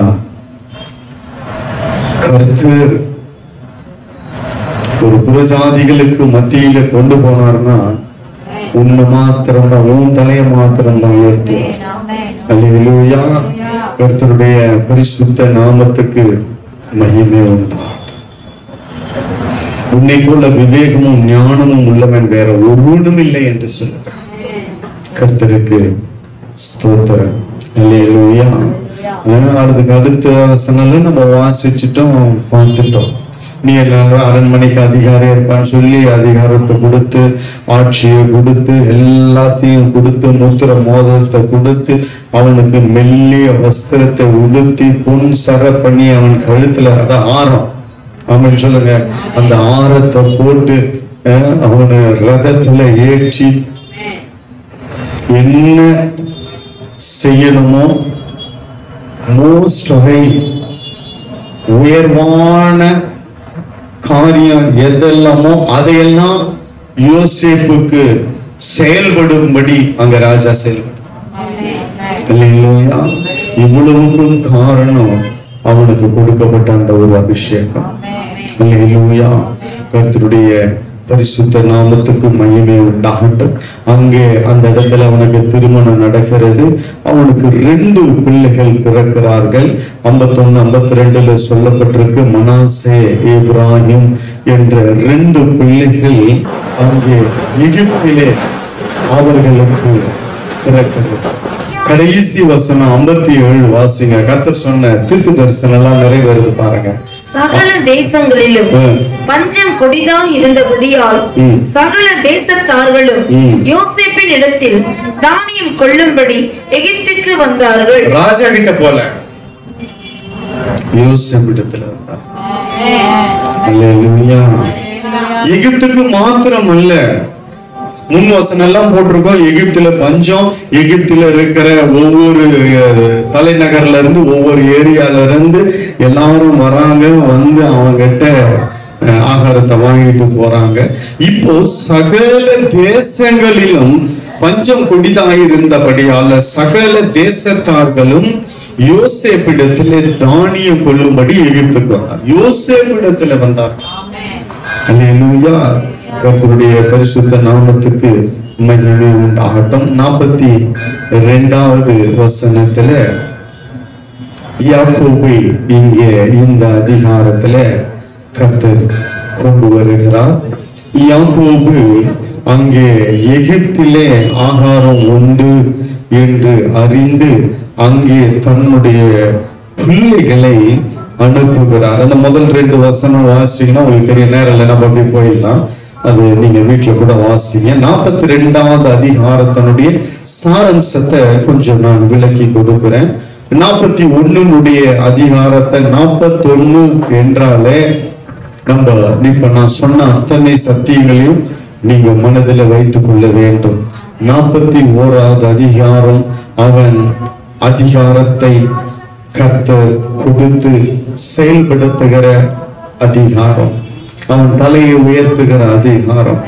கர்த்தர் ஒரு புறஜாதிகளுக்கு மத்தியில கொண்டு போனார்னா உன்னை மாத்திரம் தான், உன் தலைய மாத்திரம் தான் உயர்த்து. அல்லேலூயா, கர்த்தருடைய பரிசுத்த நாமத்துக்கு மகிமை உண்டா. உன்னை போல விவேகமும் ஞானமும் உள்ளவன் வேற ஒருவனும் இல்லை என்று சொல்ல கர்த்தருக்கு ஸ்தோத்திரம். அல்லேலூயா. அதுக்கு அடுத்த வசனம்ல நம்ம வாசிச்சுட்டோம், பார்த்துட்டோம். நீ அரண்மனைக்கு அதிகாரம் இருப்பான்னு சொல்லி அதிகாரத்தை கொடுத்து, ஆட்சியை கொடுத்து, எல்லாத்தையும் கொடுத்து, முத்திர மோதிரத்தை கொடுத்து, அவனுக்கு மெல்லிய வஸ்திரத்தை உடுத்தி பொன் சர பண்ணி அவன் கழுத்துல, அதான் ஆரம். ஆமென் சொல்லுங்க. அந்த ஆரத்தை போட்டு அவனை ரதத்துல ஏற்றி என்ன செய்யணுமோ மோஸ்ட் உயர்வான காரியம் எதெல்லாமோ அதையெல்லாம் யோசேப்புக்கு செயல்படும்படி அங்க ராஜா செயல்படுத்த. இவ்வளவுக்கும் காரணம் அவனுக்கு கொடுக்கப்பட்ட அந்த ஒரு அபிஷேகம். அல்லேலூயா, கர்த்தருடைய பரிசுத்த நாமத்துக்கு மகிமை உண்டாகட்டும். அங்கே அந்த இடத்துல அவனுக்கு திருமணம் நடக்கிறது. அவனுக்கு 2 பிள்ளைகள் பிறக்கிறார்கள். 51, 52 சொல்லப்பட்டிருக்கு. மனாசே, இப்ராஹிம் என்ற 2 பிள்ளைகள் அங்கே எகிப்திலே அவர்களுக்கு பிறக்கிறது. கடைசி வசனம் 57 வாசிங்க. கர்த்தர் சொன்ன தீர்க்க தரிசனம் எல்லாம் நிறைவேறுது பாருங்க. சகல தேசங்களிலும் பஞ்சம் கொடிதாய் இருந்தபடியால் சகல தேசத்தார்களும் யோசேப்பின் இடத்தில் தானியம் கொள்ளும்படி எகிப்துக்கு வந்தார்கள். ராஜா கிட்ட போல யோசேப்பு இடத்துல வந்தார். அல்லேலூயா. எகிப்துக்கு மாத்திரம் அல்ல, முன் வசனம் எல்லாம் போட்டிருக்கோம். எகிப்துல பஞ்சம், எகிப்துல இருக்கிற ஒவ்வொரு தலைநகர்ல இருந்து ஒவ்வொரு ஏரியால இருந்து எல்லாரும் வராங்க, வந்து அவங்கிட்ட ஆகாரத்தை வாங்கிட்டு போறாங்க. இப்போ சகல தேசங்களிலும் பஞ்சம் கொடிதாயிருந்தபடியால சகல தேசத்தார்களும் யோசேப்பிடத்திலே தானியம் கொள்ளும்படி எகிப்துக்கு வந்தார். யோசேப்பிடத்துல வந்தார். அல்லேலூயா. கர்த்தருடைய பரிசுத்த நாமத்துக்கு மகிமை உண்டாகட்டும். 42வது வசனத்துல யாக்கோபை இங்கே இந்த அதிகாரத்துல கர்த்தர் கொண்டு வருகிறார். யாக்கோபு அங்கே எகிப்திலே ஆகாரம் உண்டு என்று அறிந்து அங்கே தன்னுடைய பிள்ளைகளை அனுப்புகிறார். அந்த முதல் 2 வசனம் வாசிங்கன்னா உங்களுக்கு தெரிய நேரம் இல்லை, நம்ம அப்படி போயிடலாம். அது நீங்க வீட்டுல கூட வாசிங்க. 42வது அதிகாரத்தினுடைய சாரம்சத்தை கொஞ்சம் நான் விளக்கி கொடுக்கிறேன். 41 அதிகாரத்தை 41 என்றாலே நம்ம இப்ப நான் சொன்ன அத்தனை சத்தியங்களையும் நீங்க மனதில் வைத்துக் கொள்ள வேண்டும். 41வது அதிகாரம் அவன் அதிகாரத்தை கர்த்தர் கொடுத்து செயல்படுத்துகிற அதிகாரம், அவன் தலையை உயர்த்துகிற அதிகாரம்,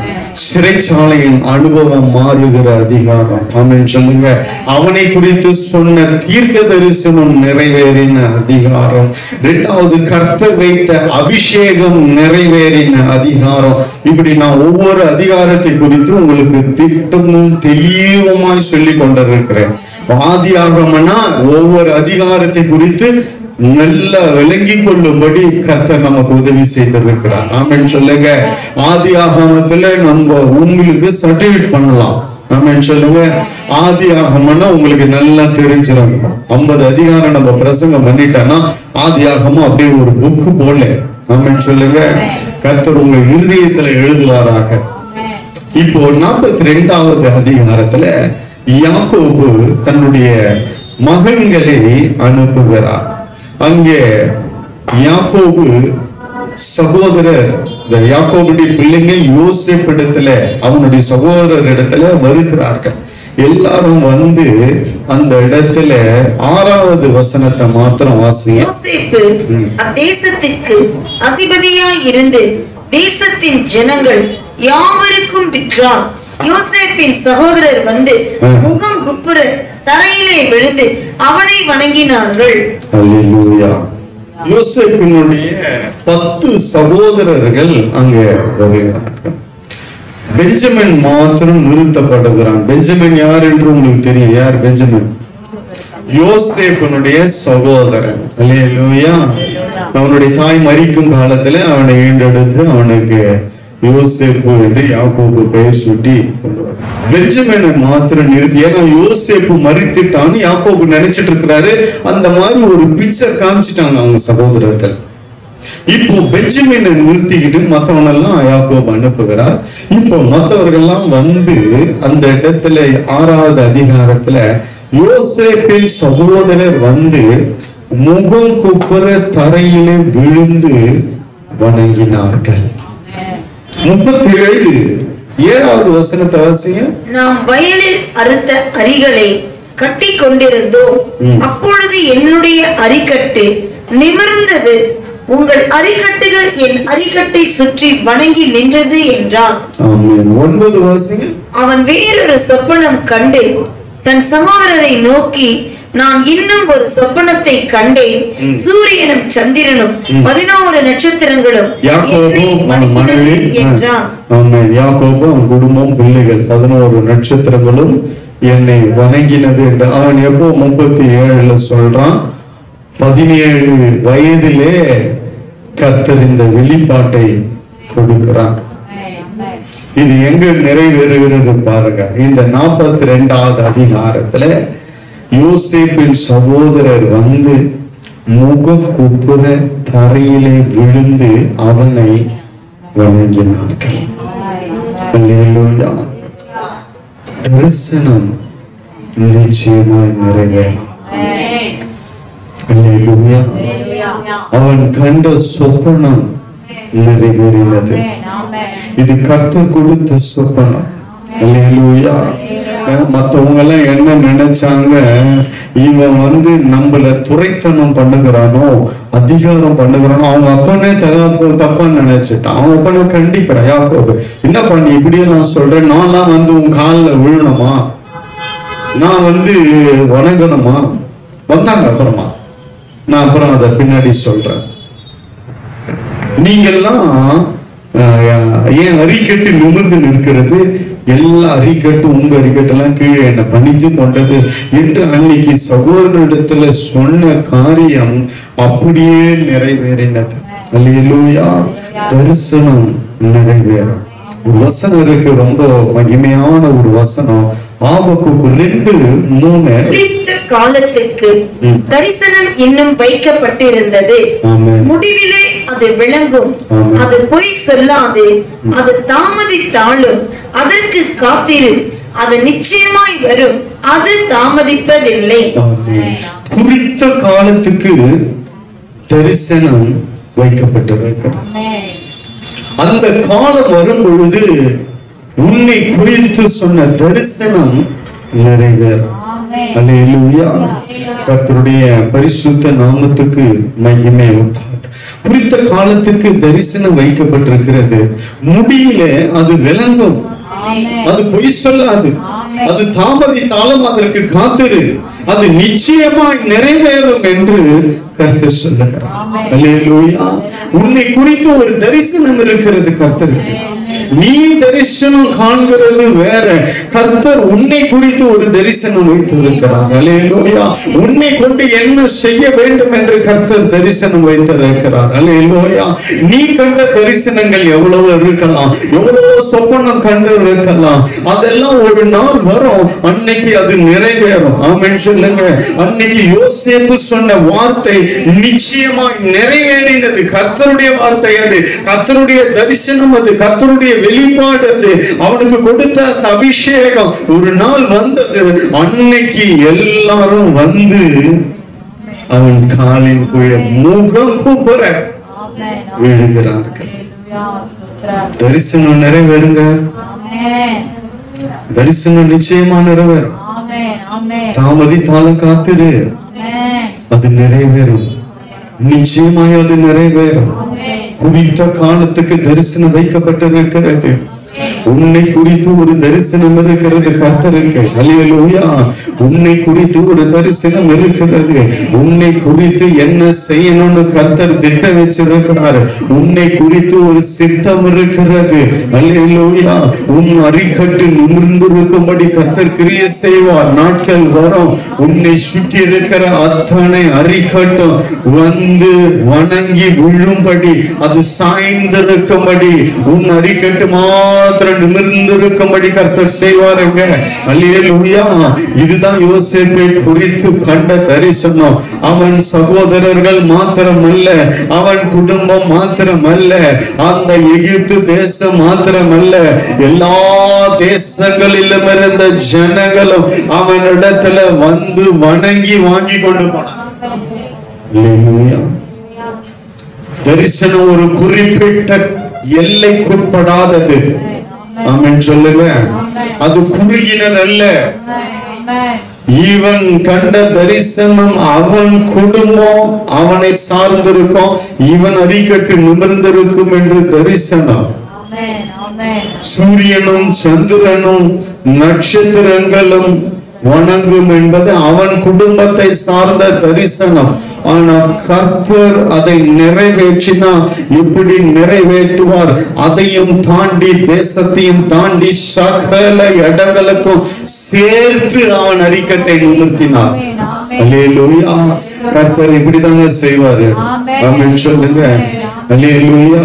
சிறைச்சாலையின் அனுபவம் மாறுகிற அதிகாரம். ஆமென் சொல்லுங்க. அவனை குறித்து சொன்ன தீர்க்க தரிசனம் நிறைவேறின அதிகாரம். 2வது கர்த்தர் வைத்த அபிஷேகம் நிறைவேறின அதிகாரம். இப்படி நான் ஒவ்வொரு அதிகாரத்தை குறித்து உங்களுக்கு திட்டமும் தெளிவுமாய் சொல்லி கொண்டிருக்கிறேன். ஆதியாகமனா ஒவ்வொரு அதிகாரத்தை குறித்து நல்ல விளங்கி கொள்ளும்படி கர்த்தர் நமக்கு உதவி செய்திருக்கிறார். ஆமென் சொல்லுங்க. ஆதியாகமத்துல நம்ம உங்களுக்கு சர்டிபிகேட் பண்ணலாம். ஆமென் சொல்லுங்க. ஆதியாகமனா உங்களுக்கு நல்லா தெரிஞ்சிடும். 50 அதிகாரம் நம்ம பிரசங்கம் பண்ணிட்டோம்னா ஆதியாகமம் அப்படியே ஒரு புக்கு போல. ஆமென் சொல்லுங்க. கர்த்தர் உங்க இருதயத்துல எழுதுவாராக. இப்போ 42வது அதிகாரத்துல யாக்கோபு தன்னுடைய மகன்களை அனுப்புகிறார். அங்கே யாக்கோபு சகோதரர், யாக்கோபுடைய பிள்ளைகள் யோசேப்பு இடத்துல அவனுடைய சகோதரர் இடத்துல வருகிறார்கள். எல்லாரும் வந்து அந்த இடத்துல 6வது வசனத்தை மாத்திரம் வாசிங்க. யோசேப்பு அத்தேசத்திற்கு அதிபதியாய் இருந்து தேசத்தின் ஜனங்கள் யாவருக்கும் விற்றான். யோசேப்பின் சகோதரர் வந்து முகம் குப்புற தரையிலே விழுந்து அவனை வணங்கினார்கள். அல்லேலூயா. யோசேப்பினுடைய 10 சகோதரர்கள் அங்கே வருகிறார்கள். பெஞ்சமின் மாத்திரம் நிறுத்தப்படுகிறான். பெஞ்சமின் யார் என்று உங்களுக்கு தெரியும். யார் பெஞ்சமின்? யோசேப்பினுடைய சகோதரன். அல்லேலூயா. அவனுடைய தாய் மரிக்கும் காலத்துல அவனை ஈண்டெடுத்து அவனுக்கு யோசேப்பு என்று யாக்கோபு பெயர் சூட்டி கொண்டு வர. பெஞ்சமினை மாத்திரம் நிறுத்தி, ஏன்னா யோசேப்பு மரித்துட்டான்னு யாக்கோபு நினைச்சிட்டு இருக்கிறாரு. அந்த மாதிரி ஒரு பிக்சர் காமிச்சிட்டாங்க அவங்க சகோதரர்கள். இப்போ பெஞ்சமினை நிறுத்திக்கிட்டு மற்றவனெல்லாம் யாக்கோபு அனுப்புகிறார். இப்போ மற்றவர்கள்லாம் வந்து அந்த இடத்துல 6வது அதிகாரத்துல யோசேப்பின் சகோதரர் வந்து முகம் குப்புற தரையிலே விழுந்து வணங்கினார்கள். 37 7வது வசனத்தை வாசிங்க. நாம் வயலில் அறுத்த அரிகளை கட்டி கொண்டிருந்தோம். அப்பொழுது என்னுடைய அரிக்கட்டு நிமிர்ந்தது. உங்கள் அரிக்கட்டுகள் என் அரிக்கட்டை சுற்றி வணங்கி நின்றது என்றான். 9 வாசிங்க. அவன் வேறொரு சொப்பனம் கண்டு தன் சகோதரரை நோக்கி, நான் இன்னும் ஒரு சொப்பனத்தை கண்டேன். சூரியனும் சந்திரனும் 11 நட்சத்திரங்களும் என்றான். யாக்கோபு அவன் குடும்பம் பிள்ளைகள் 11 நட்சத்திரங்களும் என்னை வணங்கினது என்று அவன் எப்போ 37 சொல்றான். 17 வயதிலே கர்த்தர் இந்த வெளிப்பாட்டை கொடுக்கிறான். இது எங்க நிறைவேறுகிறது பாருங்க. இந்த 42வது அதிகாரத்துல யோசேப்பின் சகோதரர் வந்து முகம் குப்புற தரையிலே விழுந்து அவனை வணங்கினார்கள். அல்லேலூயா. தரிசனம் நிச்சயமாய் நிறைவேறும். அல்லேலூயா. அவன் கண்ட சொப்பனம் நிறைவேறினது. இது கர்த்தர் கொடுத்த சொப்பனம். அல்லேலூயா. மற்றவங்க எல்லாம் என்ன நினைச்சாங்க, இவன் வந்து நம்மள துரைத்தனம் பண்ணுகிறானோ, அதிகாரம் பண்ணுகிறானோ. அவங்க அப்பனே தப்பா நினைச்சிட்டான். அவங்க அப்பனை கண்டிக்கிறான். யாக்கோபு, என்ன பண்ணி இப்படியே நான் சொல்றேன், நான்லாம் வந்து உன் காலில் விழணுமா, நான் வந்து வணங்கணுமா? வந்தாங்க அப்புறமா, நான் அப்புறம் அதை பின்னாடி சொல்றேன். நீங்கெல்லாம் ஏன் அரிக்கட்டு நிமிர்ந்து நிற்கிறது? எல்லா அரிக்கட்டும் உங்க அரிக்கட்டெல்லாம் கீழே என்ன பணிந்து கொண்டது என்று அன்னைக்கு சகோதரனிடத்துல சொன்ன காரியம் அப்படியே நிறைவேறினது. அல்லேலூயா. தரிசனம் நிறைவேறும். ஒரு வசனம் இருக்கு, ரொம்ப மகிமையான ஒரு வசனம். ஆபக்குக்கு 2:3. குறித்த காலத்துக்கு தரிசனம் இன்னும் வைக்கப்பட்டிருந்தது, முடிவிலே அது விளங்கும், அது பொய் சொல்லாது, அது தாமதித்தாலும் அதற்கு காத்திரு, அது நிச்சயமாய் வரும், அது தாமதிப்பதில்லை. குறித்த காலத்துக்கு தரிசனம் வைக்கப்பட்டிருக்கிறது. அந்த காலம் வரும் பொழுது உன்னை குறித்து சொன்ன தரிசனம் நிறைவேறும். அல்லேலூயா. கர்த்தருடைய பரிசுத்த நாமத்துக்கு மகிமை உண்டாகட்டும். குறித்த காலத்துக்கு தரிசனம் வைக்கப்பட்டிருக்கிறது. முடியில அது விளங்கும், அது பொய் சொல்லாது, அது தாமதித்தாலும் அதற்கு காத்திரு, அது நிச்சயமாய் நிறைவேறும் என்று கர்த்தர் சொல்லுகிறார். அல்லேலூயா. உன்னை குறித்து ஒரு தரிசனம் இருக்கிறது கர்த்தருக்கு. நீ தரிசனம் காண்கிறது வேற, கர்த்தர் உன்னை குறித்து ஒரு தரிசனம் வைத்திருக்கிறார். அல்லேலூயா. உன்னை கொண்டு என்ன செய்ய வேண்டும் என்று கர்த்தர் தரிசனம் வைத்திருக்கிறார். அல்லேலூயா. நீ கண்ட தரிசனங்கள் எவ்வளவு இருக்கலாம், எவ்வளவு சொப்பனம் கண்டு இருக்கலாம், அதெல்லாம் ஒரு நாள் வரும், அன்னைக்கு அது நிறைவேறும். ஆமென் சொல்லுங்க. அன்னைக்கு யோசேப்பு சொன்ன வார்த்தை நிச்சயமாய் நிறைவேறினது. கர்த்தருடைய வார்த்தை அது, கர்த்தருடைய தரிசனம் அது, கர்த்தருடைய வெளிப்பாடு அது. அவனுக்கு கொடுத்த அந்த அபிஷேகம் ஒரு நாள் வந்தது. அன்னைக்கு எல்லாரும் வந்து அவன் காலின் கீழே முகம் கூப்புற விழுகிறார்கள். தரிசனம் நிறைவேறுங்க. தரிசனம் நிச்சயமா நிறைவேறும். தாமதித்தாலும் காத்திரு, அது நிறைவேறும். நிச்சயமாய் அது நிறைவேறும். குறித்த காலத்துக்கு தரிசனம் வைக்கப்பட்டிருக்கிறது. உன்னை குறித்து ஒரு தரிசனம் இருக்கிறது கர்த்தருக்கு. அல்லேலூயா. உன்னை குறித்து ஒரு தரிசனம் இருக்கிறது. உன்னை குறித்து என்ன செய்யணும்னு கர்த்தர் திட்டம் வச்சிருக்கிறார். உன்னை குறித்து ஒரு சித்தம் இருக்கிறது. அல்லேலூயா. உன் அரிக்கட்டு நிமிர்ந்திருக்கும்படி கர்த்தர் கிரியை செய்வார். நாட்கள் வரும், உன்னை சுற்றி இருக்கிற அத்தனை அரிக்கட்டும் வந்து வணங்கி விழும்படி, அது சாய்ந்திருக்கும்படி, உன் அரிக்கட்டு மாத்திரம் நிமிர்ந்திருக்கும்படி கர்த்தர் செய்வாருங்க. அல்லேலூயா. இதுதான் யோசேப்பை குறித்து கண்ட தரிசனம். அவன் சகோதரர்கள் மாத்திரமல்ல, அவன் குடும்பம் மாத்திரமல்ல, அந்த எகிப்து தேசம் மாத்திரமல்ல, எல்லா தேசங்களிலும் இருந்த ஜனங்களும் அவனிடத்துல வந்து வணங்கி வாங்கி கொண்டு போனான். அல்லேலூயா. தரிசனம் ஒரு குறிப்பிட்ட எல்லைக்குட்படாதது. ஆமென் சொல்லுங்க. அது குறுகினதல்ல. இவன் கண்ட தரிசனம் அவன் குடும்பம் அவனை சார்ந்திருக்கும், இவன் அரிக்கட்டு நிமிர்ந்திருக்கும் என்று தரிசனம். சூரியனும் சந்திரனும் நட்சத்திரங்களும் வணங்கும் என்பது அவன் குடும்பத்தை சார்ந்த தரிசனம். ஆனா கர்த்தர் அதை நிறைவேற்றினா எப்படி நிறைவேற்றுவார்? அதையும் தாண்டி, தேசத்தையும் தாண்டி சகல இடங்களுக்கும் சேர்த்து அவன் அரிக்கட்டை நிமிர்த்தினார். அல்லேலூயா. கர்த்தர் இப்படிதாங்க செய்வாரு. ஆமென் சொல்லுங்க. அல்லேலூயா.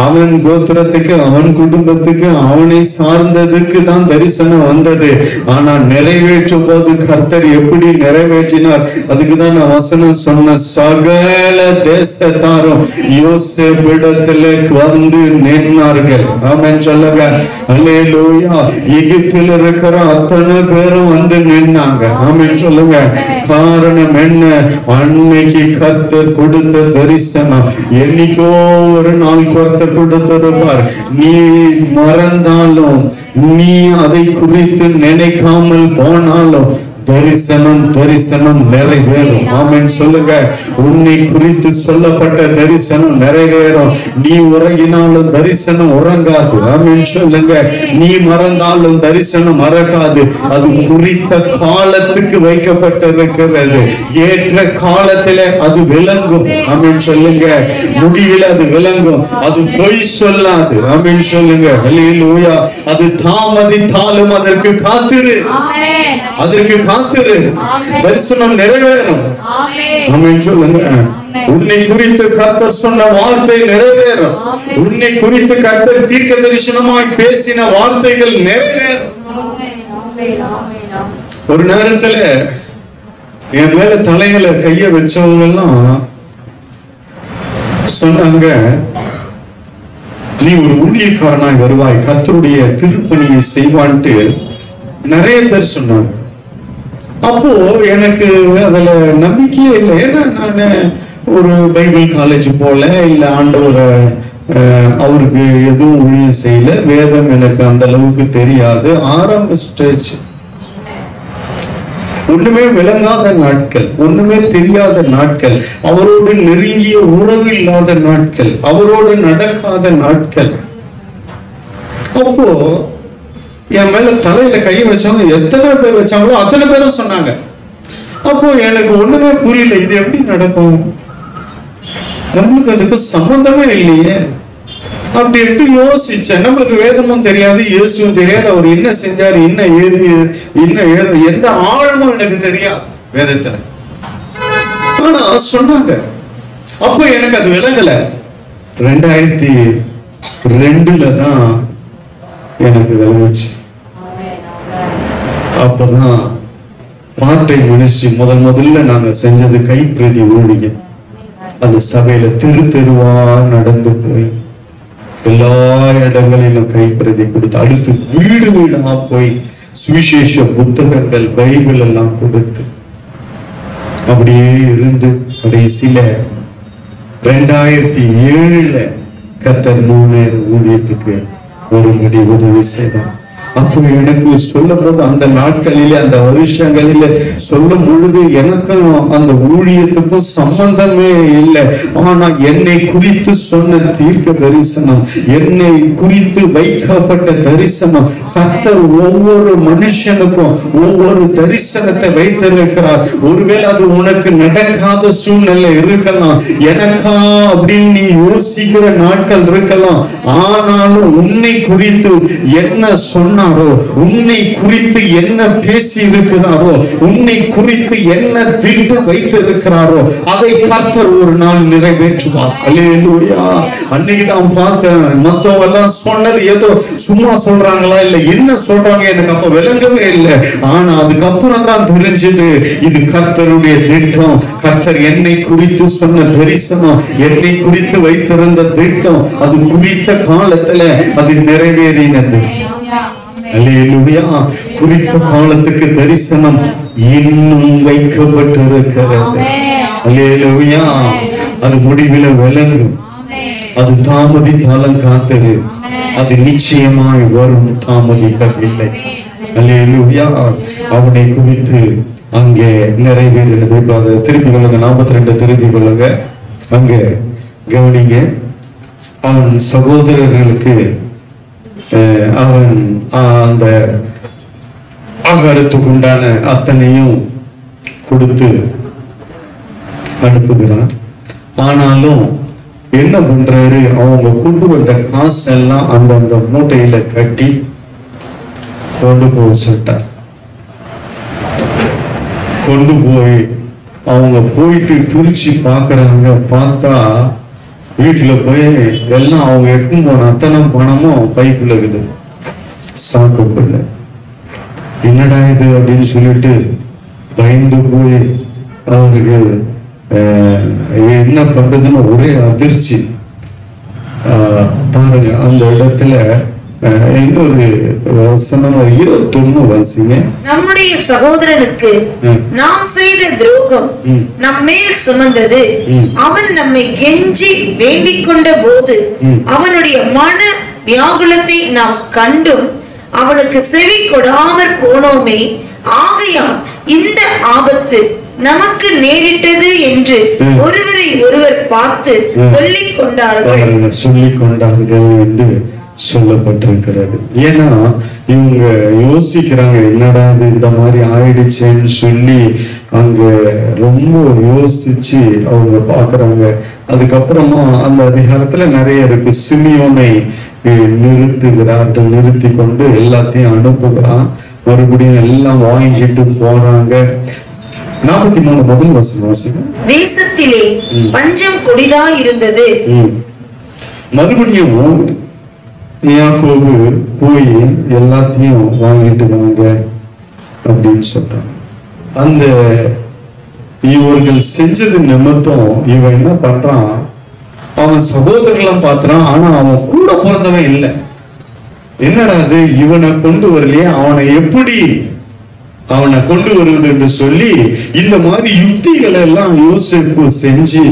அவன் கோத்திரத்துக்கு, அவன் குடும்பத்துக்கு, அவனை சார்ந்ததுக்கு தான் தரிசனம் வந்தது. ஆனா நிறைவேற்றும் போது கர்த்தர் எப்படி நிறைவேற்றினார்? அதுக்குதான் நான் வசனம் சொன்ன, சகல தேசத்தாரும் யோசேப்பிடத்திலே வந்து நின்றார்கள். ஆமென் சொல்லுங்க. அல்லேலூயா. எகிப்தில் இருக்கிற அத்தனை பேரும் வந்து நின்னாங்க. ஆமென் சொல்லுங்க. காரணம் என்ன? அன்னைக்கு கர்த்தர் கொடுத்த தரிசனம். என்னைக்கோ ஒரு நாள் கர்த்தர் கொடுத்திருப்பார். நீ மறந்தாலும், நீ அதை குறித்து நினைக்காமல் போனாலும், தரிசனம் தரிசனம் நிறைவேறும். ஆமென் சொல்லுங்க. உன்னை குறித்து சொல்லப்பட்ட தரிசனம் நிறைவேறும். நீ உறங்கினாலும் தரிசனம் உறங்காது. ஆமென் சொல்லுங்க. நீ மறந்தாலும் தரிசனம் மறக்காது. அது குறித்த காலத்துக்கு வைக்கப்பட்டிருக்கிறது. ஏற்ற காலத்திலே அது விளங்கும். ஆமென் சொல்லுங்க. முடிவில் அது விளங்கும். அது பொய் சொல்லாது. ஆமென் சொல்லுங்க. ஹல்லேலூயா. அது தாமதித்தாலும் அதற்கு காத்திரு. அதற்கு காத்திரு. தரிசனம் நிறைவேறும். ஆமென் சொல்லுங்க. உன்னை குறித்து கர்த்தர் சொன்ன வார்த்தை நிறைவேறும். உன்னை குறித்து கர்த்தர் தீர்க்க தரிசனமாய் பேசின வார்த்தைகள் நிறைவேறும். ஒரு நேரத்துல என் மேல தலையில கைய வச்சவங்க எல்லாம் சொன்னாங்க, நீ ஒரு ஊழியக்காரனாய் வருவாய், கர்த்தருடைய திருப்பணியை செய்வான்ட்டு நிறைய பேர் சொன்னாங்க. அப்போ எனக்கு அதுல நம்பிக்கையே இல்லை. ஏன்னா நான் ஒரு பைபிள் காலேஜ் போல, இல்ல ஆண்டவரை அவருக்கு எதுவும் ஊழியம் செய்யல, வேதம் எனக்கு அந்த அளவுக்கு தெரியாது. ஆரம்ப ஸ்டேஜ், ஒண்ணுமே விளங்காத நாட்கள், ஒண்ணுமே தெரியாத நாட்கள், அவரோடு நெருங்கிய உறவு இல்லாத நாட்கள், அவரோடு நடக்காத நாட்கள். அப்போ என் மேல தலையில கை வச்சவங்க எத்தனை பேர் வச்சாங்களோ அத்தனை பேரும் சொன்னாங்க. அப்போ எனக்கு ஒண்ணுமே புரியல, இது எப்படி நடக்கும், நம்மளுக்கு அதுக்கு சம்பந்தமே இல்லையே அப்படி எப்படி யோசிச்சேன். நம்மளுக்கு வேதமும் தெரியாது, இயேசுவும் தெரியாது, அவர் என்ன செஞ்சாரு, என்ன ஏது, எந்த ஆழமும் எனக்கு தெரியாது வேதத்துல. ஆனா சொன்னாங்க. அப்போ எனக்கு அது விளங்கல. 2002 தான் எனக்கு விளங்குச்சு. அப்பதான் பார்ட் டைம் மினிஸ்ட்ரி முதல்ல நாங்க செஞ்சது கைப்பிரதி ஊழியம். அந்த சபையில தெருவா நடந்து போய் எல்லா இடங்களிலும் கைப்பிரதி கொடுத்து, அடுத்து வீடா போய் சுவிசேஷ புத்தகங்கள் பைபிள் எல்லாம் கொடுத்து அப்படியே இருந்து கடைசியில 2007 கர்த்தர் 3 ஊழியத்துக்கு ஒருபடி உதவி செய்தார். அப்போ எனக்கு சொல்லும் போது அந்த நாட்களிலே, அந்த வருஷங்களில சொல்லும் பொழுது எனக்கும் அந்த ஊழியத்துக்கும் சம்பந்தமே இல்லை. ஆனா என்னை குறித்து சொன்ன தீர்க்க தரிசனம், என்னை குறித்து வைக்கப்பட்ட தரிசனம், கர்த்தர் ஒவ்வொரு மனுஷனுக்கும் ஒவ்வொரு தரிசனத்தை வைத்திருக்கிறார். ஒருவேளை அது உனக்கு நடக்காத சூழ்நிலை இருக்கலாம், எனக்கா அப்படின்னு நீ யோசிக்கிற நாட்கள் இருக்கலாம். ஆனாலும் உன்னை குறித்து என்ன சொன்ன, உன்னை குறித்து என்ன பேசி இருக்கிறாரோ, உன்னை குறித்து என்ன திட்டம் வைத்திருக்கிறாரோ அதை கர்த்தர் ஒரு நாள் நிறைவேற்றுவார். அல்லேலூயா. அன்னைக்கு தான் பார்த்தேன், மத்தவங்க எல்லாம் சொன்னது ஏதோ சும்மா சொல்றாங்களா இல்ல என்ன சொல்றாங்க எனக்கு அப்ப விளங்கவே இல்லை. ஆனா அதுக்கப்புறம் தான் தெரிஞ்சது இது கர்த்தருடைய திட்டம். கர்த்தர் என்னை குறித்து சொன்ன தரிசனம், என்னை குறித்து வைத்திருந்த திட்டம், அது குறித்த காலத்துல அது நிறைவேறினது. அல்லேலூயா. குறித்த காலத்துக்கு தரிசனம் இன்னும் வைக்கப்பட்டிருக்கிறது. அல்லேலூயா. அது முடிவில் விளங்கும். அது தாமதித்தாலும் காத்திரு, அது நிச்சயமாய் வரும், தாமதிப்பதில்லை. அல்லேலூயா. அவனை குறித்து அங்கே நிறைவேறினது. இப்ப அதை திருப்பி கொள்ளுங்க, 42 திருப்பி கொள்ளுங்க. அங்கே கவனிங்க. அவன் சகோதரர்களுக்கு அவன் அந்த ஆகாரத்துக்கு உண்டான அத்தனையும் கொடுத்து அனுப்புகிறான். ஆனாலும் என்ன பண்றாரு, அவங்க கொண்டு வந்த காசெல்லாம் அந்தந்த மூட்டையில கட்டி கொண்டு போய் சொல்லிட்டார். கொண்டு போய் அவங்க போயிட்டு பிரிச்சு பாக்குறாங்க. பார்த்தா வீட்டுல போய் எல்லாம் அவங்க எடுத்துன்னு போன அத்தனை பணமும் பைக்குள்ள இருக்குது, சாக்குக்குள்ள. என்னடா இது அப்படின்னு சொல்லிட்டு பயந்து போய் அவருக்கு என்ன பண்றதுன்னு ஒரே அதிர்ச்சி. பாருங்க அந்த இடத்துல இன்னொரு வசனம் 21 வாசிங்க. நம்முடைய சகோதரனுக்கு நாம் செய்த துரோகம் நம்மேல் சுமந்தது. அவன் நம்மை கெஞ்சி வேண்டிக் கொண்ட போது அவனுடைய மன வியாகுலத்தை நாம் கண்டும் அவனுக்கு செவி கொடாமற் போனோமே. ஆகையால் இந்த ஆபத்து நமக்கு நேரிட்டது என்று ஒருவரை ஒருவர் பார்த்து சொல்லிக் கொண்டார்கள் என்று சொல்லப்பட்டிருக்கிறது. ஏன்னா இவங்க யோசிக்கிறாங்க, என்னடா இந்த மாதிரி ஆயிடுச்சேன்னு சொல்லி அங்க ரொம்ப யோசிச்சு அவங்க பாக்குறாங்க. அதுக்கப்புறமா அந்த அதிகாரத்துல நிறைய இருக்கு. சிமியோனை நிறுத்தி கொண்டு எல்லாத்தையும் அனுப்புகிறான். மறுபடியும் எல்லாம் வாங்கிட்டு போறாங்க. 43 முதல் வசனம். தேசத்திலே பஞ்சம் கொடிதா இருந்தது. மறுபடியும் யாக்கோபு போய் எல்லாத்தையும் வாங்கிட்டு வாங்க அப்படின்னு சொல்றாங்க. அந்த இவர்கள் செஞ்சது நிமித்தம் இவன் என்ன பண்றான், அவன் சகோதரர்களும் பாத்துறான். ஆனா அவன் கூட பிறந்தவன் இல்லை. என்னடா அது, இவனை கொண்டு வரலையே, அவனை கொண்டு வருவது என்று சொல்லி இந்த மாதிரி யுக்திகளை எல்லாம் யோசிப்பு செஞ்சு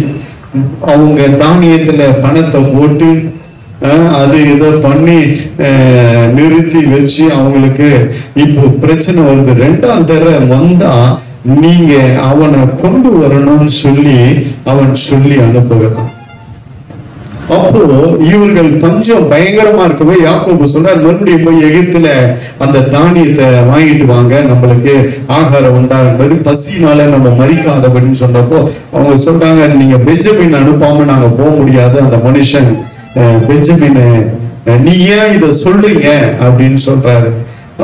அவங்க தானியத்துல பணத்தை போட்டு அது இதை பண்ணி நிறுத்தி வச்சு அவங்களுக்கு இப்போ பிரச்சனை வருது. 2ஆம் தடவை வந்தா நீங்க அவனை கொண்டு வரணும்னு சொல்லி அவன் சொல்லி அனுப்புகிறான். அப்போ இவர்கள் பஞ்சம் பயங்கரமா இருக்கவே யாக்கோபு சொன்னார், மறுபடியும் போய் எகிப்துல அந்த தானியத்தை வாங்கிட்டு வாங்க, நம்மளுக்கு ஆகாரம் உண்டாகும்படி, பசினால நம்ம மறிக்காதபடின்னு சொன்னப்போ அவங்க சொல்றாங்க, நீங்க பெஞ்சமின் அனுப்பாம நாங்க போக முடியாது. அந்த மனுஷன் பெஞ்சமின், நீ ஏன் இத சொல்றீங்க அப்படின்னு சொல்றாரு.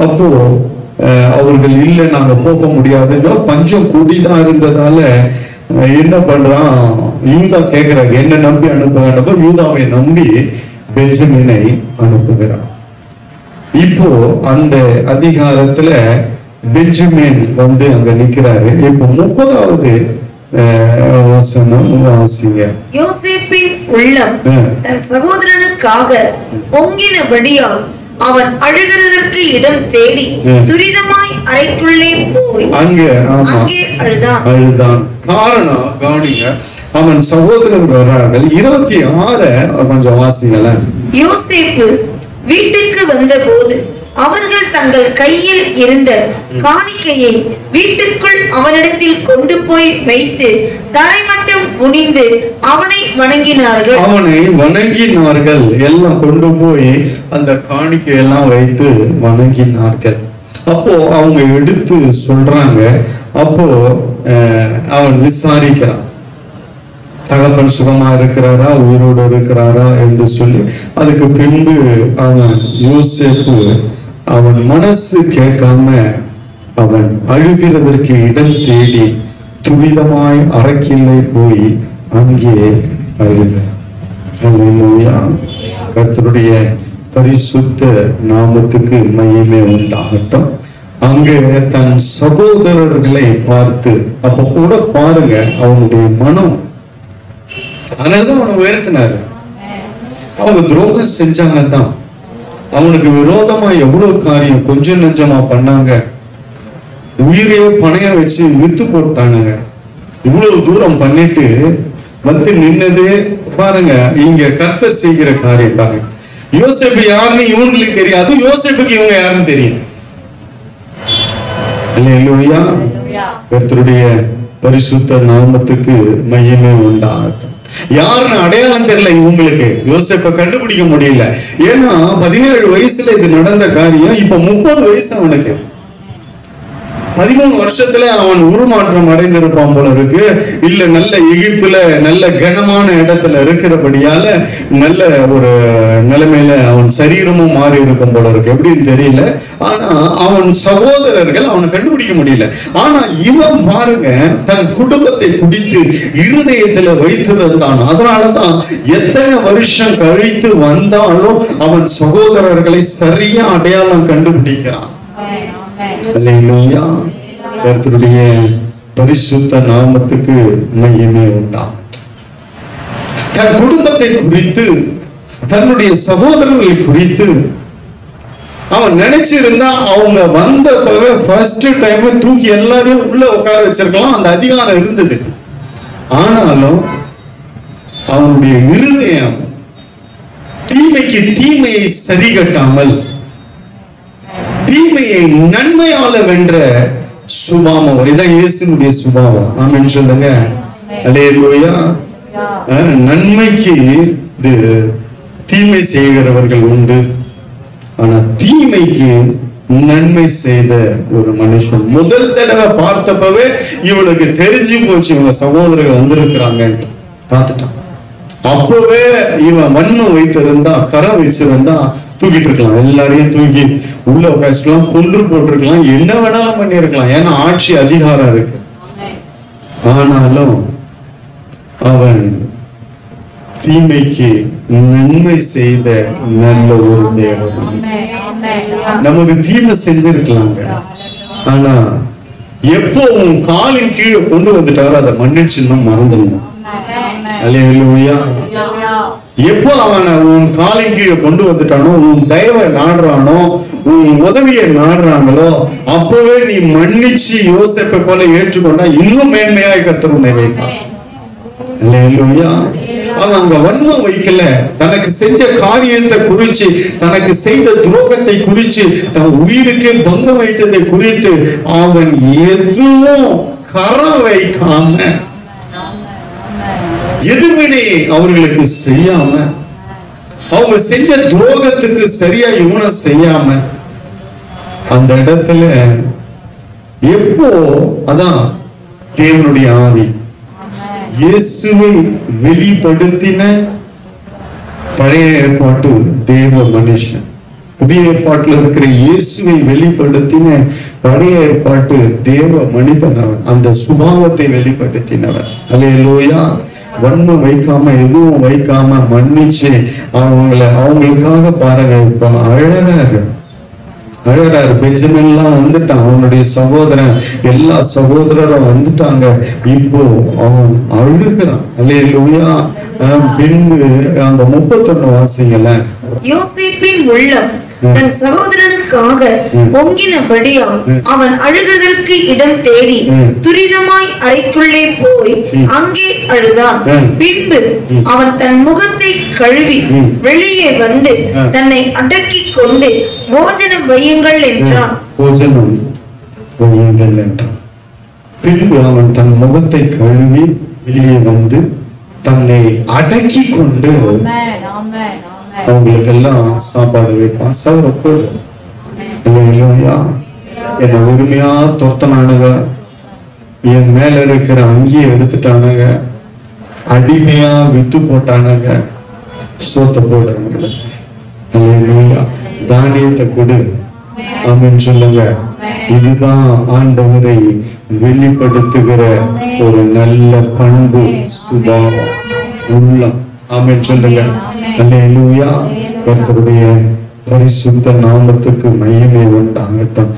அப்போ அவர்கள் இல்லை, நாங்க போக முடியாதுன்னா பஞ்சம் கூடிதான் இருந்ததால என்ன பண்றான், யூதா கேட்கிறாங்க என்ன நம்பி அனுப்புங்க. யூதாவை நம்பி பெஞ்சமினை அனுப்புகிறான். இப்போ அந்த அதிகாரத்துல பெஞ்சமின் அங்க நிக்கிறாரு. இப்போ 30வது வசனம் வாசிங்க. யோசேப்பின் உள்ளம் தன் சகோதரனுக்காக பொங்கினபடியால் அவன் அழுகிறதற்கு இடம் தேடி துரிதமாய் அறைக்குள்ளே போய் அங்கே அழுதான். காரணம் கவனிங்க, அவன் சகோதரர் வர்றார்கள். 26 கொஞ்சம் வாசிங்கள. யோசேப்பு வீட்டுக்கு வந்த போது அவர்கள் தங்கள் கையில் இருந்த காணிக்கையை வீட்டுக்குள் அவனிடத்தில் கொண்டு போய் வைத்து தரைமட்டம் குனிந்து அவனை வணங்கினார்கள். எல்லாம் கொண்டு போய் அந்த காணிக்கை எல்லாம் வைத்து வணங்கினார்கள். அப்போ அவங்க எடுத்து சொல்றாங்க. அப்போ அவன் விசாரிக்கிறான், தகப்பன் சுகமா இருக்கிறாரா, உயிரோடு இருக்கிறாரா என்று சொல்லி. அதுக்கு பின்பு அவன் யோசேப்பு அவன் மனசு கேட்காம அவன் அழுகிறதற்கு இடம் தேடி துரிதமாய் அறைக்கில்லை போய் அங்கே அழுகிறான். கர்த்தருடைய பரிசுத்த நாமத்துக்கு மகிமை உண்டாகட்டும். அங்கே தன் சகோதரர்களை பார்த்து, அப்ப கூட பாருங்க அவனுடைய மனம், அதனாலதான் அவனை உயர்த்தினாரு. அவங்க துரோகம் செஞ்சாங்க தான், அவனுக்கு விரோதமா எவ்வளவு காரியம் கொஞ்சம் நெஞ்சமா பண்ணாங்க. உயிரையே பணைய வச்சு வித்து போட்டானுங்க. இவ்வளவு தூரம் பண்ணிட்டு நின்னதே பாருங்க. இங்க கர்த்தர் செய்கிற காரியம் பாருங்க. யோசேப்பு யாருன்னு இவங்களுக்கு தெரியாது, யோசேப்புக்கு இவங்க யாருன்னு தெரியும். அல்லேலூயா. கர்த்தருடைய பரிசுத்த நாமத்துக்கு மகிமை உண்டாகட்டும். யாருன்னு அடையாளம் தெரியல இவங்களுக்கு, யோசேப்பை கண்டுபிடிக்க முடியல. ஏன்னா 17 வயசுல இது நடந்த காரியம். இப்ப 30 வயசு அவனுக்கு. 13 வருஷத்துல அவன் உருமாற்றம் அடைந்திருப்பான் போல இருக்கு. இல்ல நல்ல எகிப்துல நல்ல கனமான இடத்துல இருக்கிறபடியால நல்ல ஒரு நிலைமையில அவன் சரீரமும் மாறி இருக்கும் போல இருக்கு, எப்படின்னு தெரியல. ஆனா அவன் சகோதரர்கள் அவனை கண்டுபிடிக்க முடியல. ஆனா இவன் பாருங்க, தன் குடும்பத்தை பிடித்து இருதயத்துல வைத்திருந்தான். அதனாலதான் எத்தனை வருஷம் கழித்து வந்தாலும் அவன் சகோதரர்களை சரியா அடையாளம் கண்டுபிடிக்கிறான். அல்லேலூயா. கர்த்தருடைய பரிசுத்த நாமத்துக்கு மகிமை உண்டாம். தன் குடும்பத்தை குறித்து, தன்னுடைய சகோதரர்களை குறித்து அவன் நினைச்சிருந்தா அவங்க வந்த ஃபர்ஸ்ட் டைம் தூக்கி எல்லாரையும் உள்ள உட்கார வச்சிருக்கலாம், அந்த அதிகாரம் இருந்தது. ஆனாலும் அவனுடைய இருதயம் தீமைக்கு தீமையை சரி கட்டாமல் தீமையை நன்மையால வென்ற சுபாவம். இதான் இயேசுனுடைய சுபாவம். ஆமென் சொல்லுங்க. அல்லேலூயா. நன்மைக்கு இது தீமை செய்கிறவர்கள் உண்டு, ஆனா தீமைக்கு நன்மை செய்த ஒரு மனுஷன் முதல் தடவை பார்த்தப்பவே இவனுக்கு தெரிஞ்சு போச்சு இவங்க சகோதரர்கள் வந்திருக்கிறாங்க பார்த்துட்டான். அப்பவே இவன் வன்மம் வைத்திருந்தா, கரம் வச்சிருந்தா தூக்கிட்டு இருக்கலாம், எல்லாரையும் தூக்கி உள்ள உட்காந்துக்கலாம், கொன்று போட்டிருக்கலாம், என்ன வேணாலும் பண்ணி இருக்கலாம். ஏன்னா ஆட்சி அதிகாரம் இருக்கு. ஆனாலும் அவன் தீமைக்கு நன்மை செய்த நல்ல ஒரு தேவன். நமக்கு தீமை செஞ்சிருக்கலாங்க, ஆனா எப்போ உன் காலின் கீழே கொண்டு வந்துட்டாரோ அதை மன்னிச்சுன்னா மறந்துடணும். அல்லேலூயா. எப்போ அவனை உன் காலின் கீழே கொண்டு வந்துட்டானோ, உன் தயவை நாடுறானோ, உன் உதவியை நாடுறாங்களோ, அப்பவே நீ மன்னிச்சு யோசேப்பை போல ஏற்றுக்கொண்டா இன்னும் மேன்மையாய் கர்த்தர் உன்னை வைப்பார். அல்லேலூயா. அவன் அங்க வன்மம் வைக்கல, தனக்கு செஞ்ச காரியத்தை குறிச்சு, தனக்கு செய்த துரோகத்தை குறிச்சு, தன் உயிருக்கு பங்கம் வைத்ததை குறித்து அவன் எதுவும் கரம் வைக்காம, எதிர்வினை அவர்களுக்கு செய்யாம, அவங்க செஞ்ச துரோகத்துக்கு சரியா இவனும் செய்யாம, அந்த இடத்துல எப்போ அதான் தேவனுடைய ஆவி இயேசுவை வெளிப்படுத்தின பழைய ஏற்பாட்டு தேவ மனுஷன், புதிய ஏற்பாட்டில் இருக்கிற இயேசுவை வெளிப்படுத்தின பழைய ஏற்பாட்டு தேவ மனிதனவன், அந்த சுபாவத்தை வெளிப்படுத்தினவன். அல்லேலூயா. வன்மம் வைக்காம, எதுவும் வைக்காம மன்னிச்சு அவங்களுக்காக பாருங்க, இப்ப அழறாரு. பெஞ்சமின் எல்லாம் வந்துட்டான், அவனுடைய சகோதரன், எல்லா சகோதரரும் வந்துட்டாங்க. இப்போ அவன் அழுகிறான். அல்லேலூயா. பின்பு அந்த 31 வாசிங்கள. யோசேப்பின் உள்ளம் தன் சகோதரனுக்காக பொங்கினபடியால் அவன் அழுகிறதற்கு இடம் தேடி துரிதமாய் அறைக்குள்ளே போய் அங்கே அழுதான். பின்பு அவன் தன் முகத்தை கழுவி வெளியே வந்து தன்னை அடக்கிக் கொண்டு போஜனம் வையுங்கள் என்றான். போஜனம் வையுங்கள் என்றான். பின்பு அவன் தன் முகத்தை கழுவி வெளியே வந்து தன்னை அடக்கி கொண்டு அவங்களுக்கு எல்லாம் சாப்பாடு வைப்பான். சாப்பிடு. என்ன உரிமையா தொர்த்தனானுங்க, என் மேல இருக்கிற அங்கேயே எடுத்துட்டானுங்க, அடிமையா வித்து போட்டானுங்க, சோத்த போடுறாங்க. தானியத்தை கொடு ஆமென் சொல்லுங்க. இதுதான் ஆண்டவரை வெளிப்படுத்துகிற ஒரு நல்ல பண்பு, சுபாவம், உள்ளம். ஆமென் சொல்லுங்க. அல்லேலூயா. கர்த்தருடைய பரிசுத்த நாமத்துக்கு மகிமை உண்டாகட்டும்.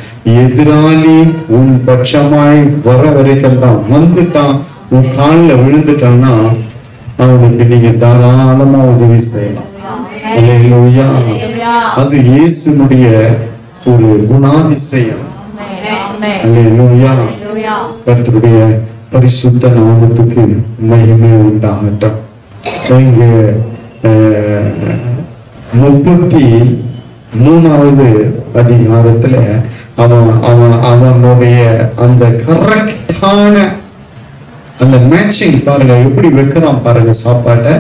எதிராளி உன் பட்சமாய் வர வரைக்கும் தான் வந்துட்டான், உன் காலில் விழுந்துட்டான்னா அவனுக்கு நீங்க தாராளமா உதவி செய்யலாம். அல்லேலூயா. அது இயேசுனுடைய ஒரு குணாதிசயம். அல்லேலூயா. கர்த்தருடைய பரிசுத்த நாமத்துக்கு மகிமை உண்டாகட்டும். இங்க 33வது அதிகாரத்துல அவனுடைய அந்த கரெக்டான அந்த மேட்சிங் பாருங்க, எப்படி வைக்கிறான் பாருங்க சாப்பாட்டை.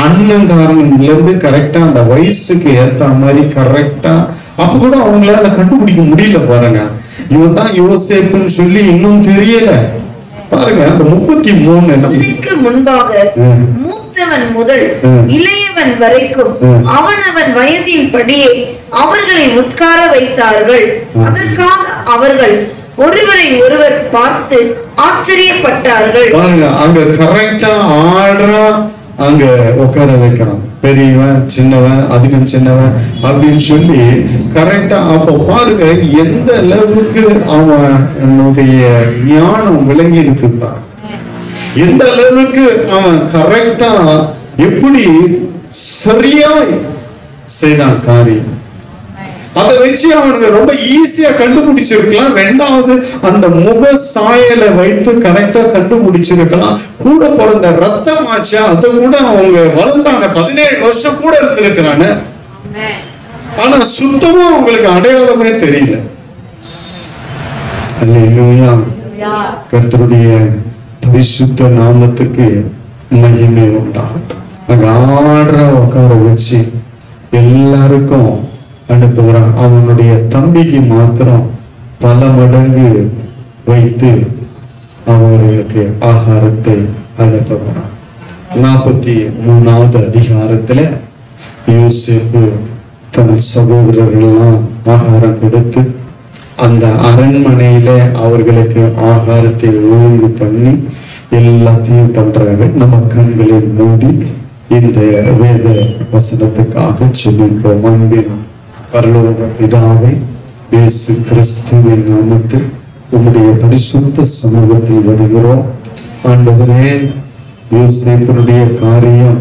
அன்னங்காரன்ல இருந்து கரெக்டா அந்த வயசுக்கு ஏத்த மாதிரி கரெக்டா. அப்ப கூட அவங்களால கண்டுபிடிக்க முடியல பாருங்க, இவன் தான் யோசேப்புன்னு சொல்லி இன்னும் தெரியல பாருங்க. அந்த 33 முன்பாக மூத்தவன் முதல் இளையவன் வரைக்கும் அவனவன் வயதின் படியே அவர்களை உட்கார வைத்தார்கள். அதற்காக அவர்கள் ஒருவரை ஒருவர் பார்த்து ஆச்சரியப்பட்டார்கள். பாருங்க, அங்க கரெக்டா ஆர்டரா அங்க உட்கார வைக்கிறான். பெரியவன், சின்னவன், அதுக்கும் சின்னவன் அப்படின்னு சொல்லி கரெக்டா. அப்ப பாருங்க எந்த அளவுக்கு அவனுடைய ஞானம் விளங்கி இருக்குதா, எந்த அளவுக்கு அவன் கரெக்டா எப்படி சரியா செய்தான் காரியம். அதை வச்சு அவனுக்கு ரொம்ப ஈஸியா கண்டுபிடிச்சிருக்கலாம். ரெண்டாவது அந்த முக சாயலை வைத்து கரெக்டா கண்டுபிடிச்சிருக்கலாம். கூட பிறந்த ரத்தம் ஆச்சா, அதை கூட அவங்க வளர்ந்தாங்க, 17 வருஷம் கூட இருந்திருக்கிறாங்க. ஆனா சுத்தமா அவங்களுக்கு அடையாளமே தெரியல. அல்லேலூயா. கர்த்தருடைய பரிசுத்த நாமத்துக்கு மகிமை உண்டாகட்டும். அங்க ஆர்டரா உட்கார வச்சு எல்லாருக்கும் அனுப்புகிறான். அவனுடைய தம்பிக்கு மாத்திரம் பல மடங்கு வைத்து அவர்களுக்கு ஆகாரத்தை அனுப்புகிறான். 43வது அதிகாரத்துல யோசேப்பு தன் சகோதரர்களெல்லாம் ஆகாரம் கொடுத்து அந்த அரண்மனையில அவர்களுக்கு ஆகாரத்தை ஒழுங்கு பண்ணி எல்லாத்தையும் பண்றாரு. நம்ம கண்களை மூடி இந்த வேத வசனத்துக்காக சொல்லிப்போம். அன்பின் பரலோக பிதாவே, இயேசு கிறிஸ்துவின் நாமத்தில் உம்முடைய பரிசுத்த சமூகத்தில் வருகிறோம். ஆண்டவரே, யோசேப்பினுடைய காரியம்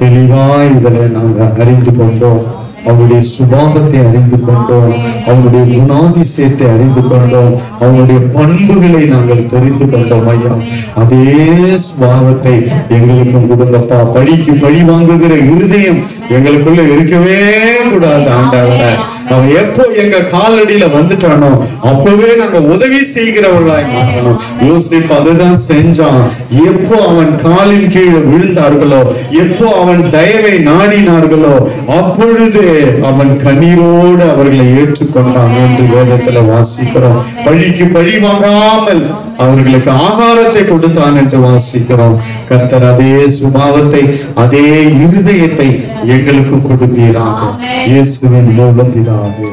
தெளிவாய் இதில் நாங்கள் அறிந்து கொண்டோம். அவனுடைய சுபாவத்தை அறிந்து கொண்டோம், அவனுடைய குணாதிசயத்தை அறிந்து கொண்டோம், அவனுடைய பண்புகளை நாங்கள் தெரிந்து கொண்டோம். ஐயா, அதே சுபாவத்தை எங்களுக்கும் கொடுங்கப்பா. பழிக்கு பழி வாங்குகிற இருதயம் எங்களுக்குள்ள இருக்கவே கூடாது ஆண்டவரே. அவன் எப்போ எங்க காலடியில வந்துட்டானோ அப்பவே நாங்க உதவி செய்கிறவர்களாய் மாறணும். யோசிப்பு அதுதான் செஞ்சான். எப்போ அவன் காலின் கீழே விழுந்தார்களோ, எப்போ அவன் தயவை நாடினார்களோ, அப்பொழுதே அவன் கண்ணீரோடு அவர்களை ஏற்றுக்கொண்டான் என்று வேதத்துல வாசிக்கிறோம். பழிக்கு பழி வாங்காமல் அவர்களுக்கு ஆகாரத்தை கொடுத்தான் என்று வாசிக்கிறோம். கர்த்தர் அதே சுபாவத்தை, அதே இருதயத்தை எங்களுக்கு கொடுப்பீராக. இயேசுவின் மூலம் பிதாவே.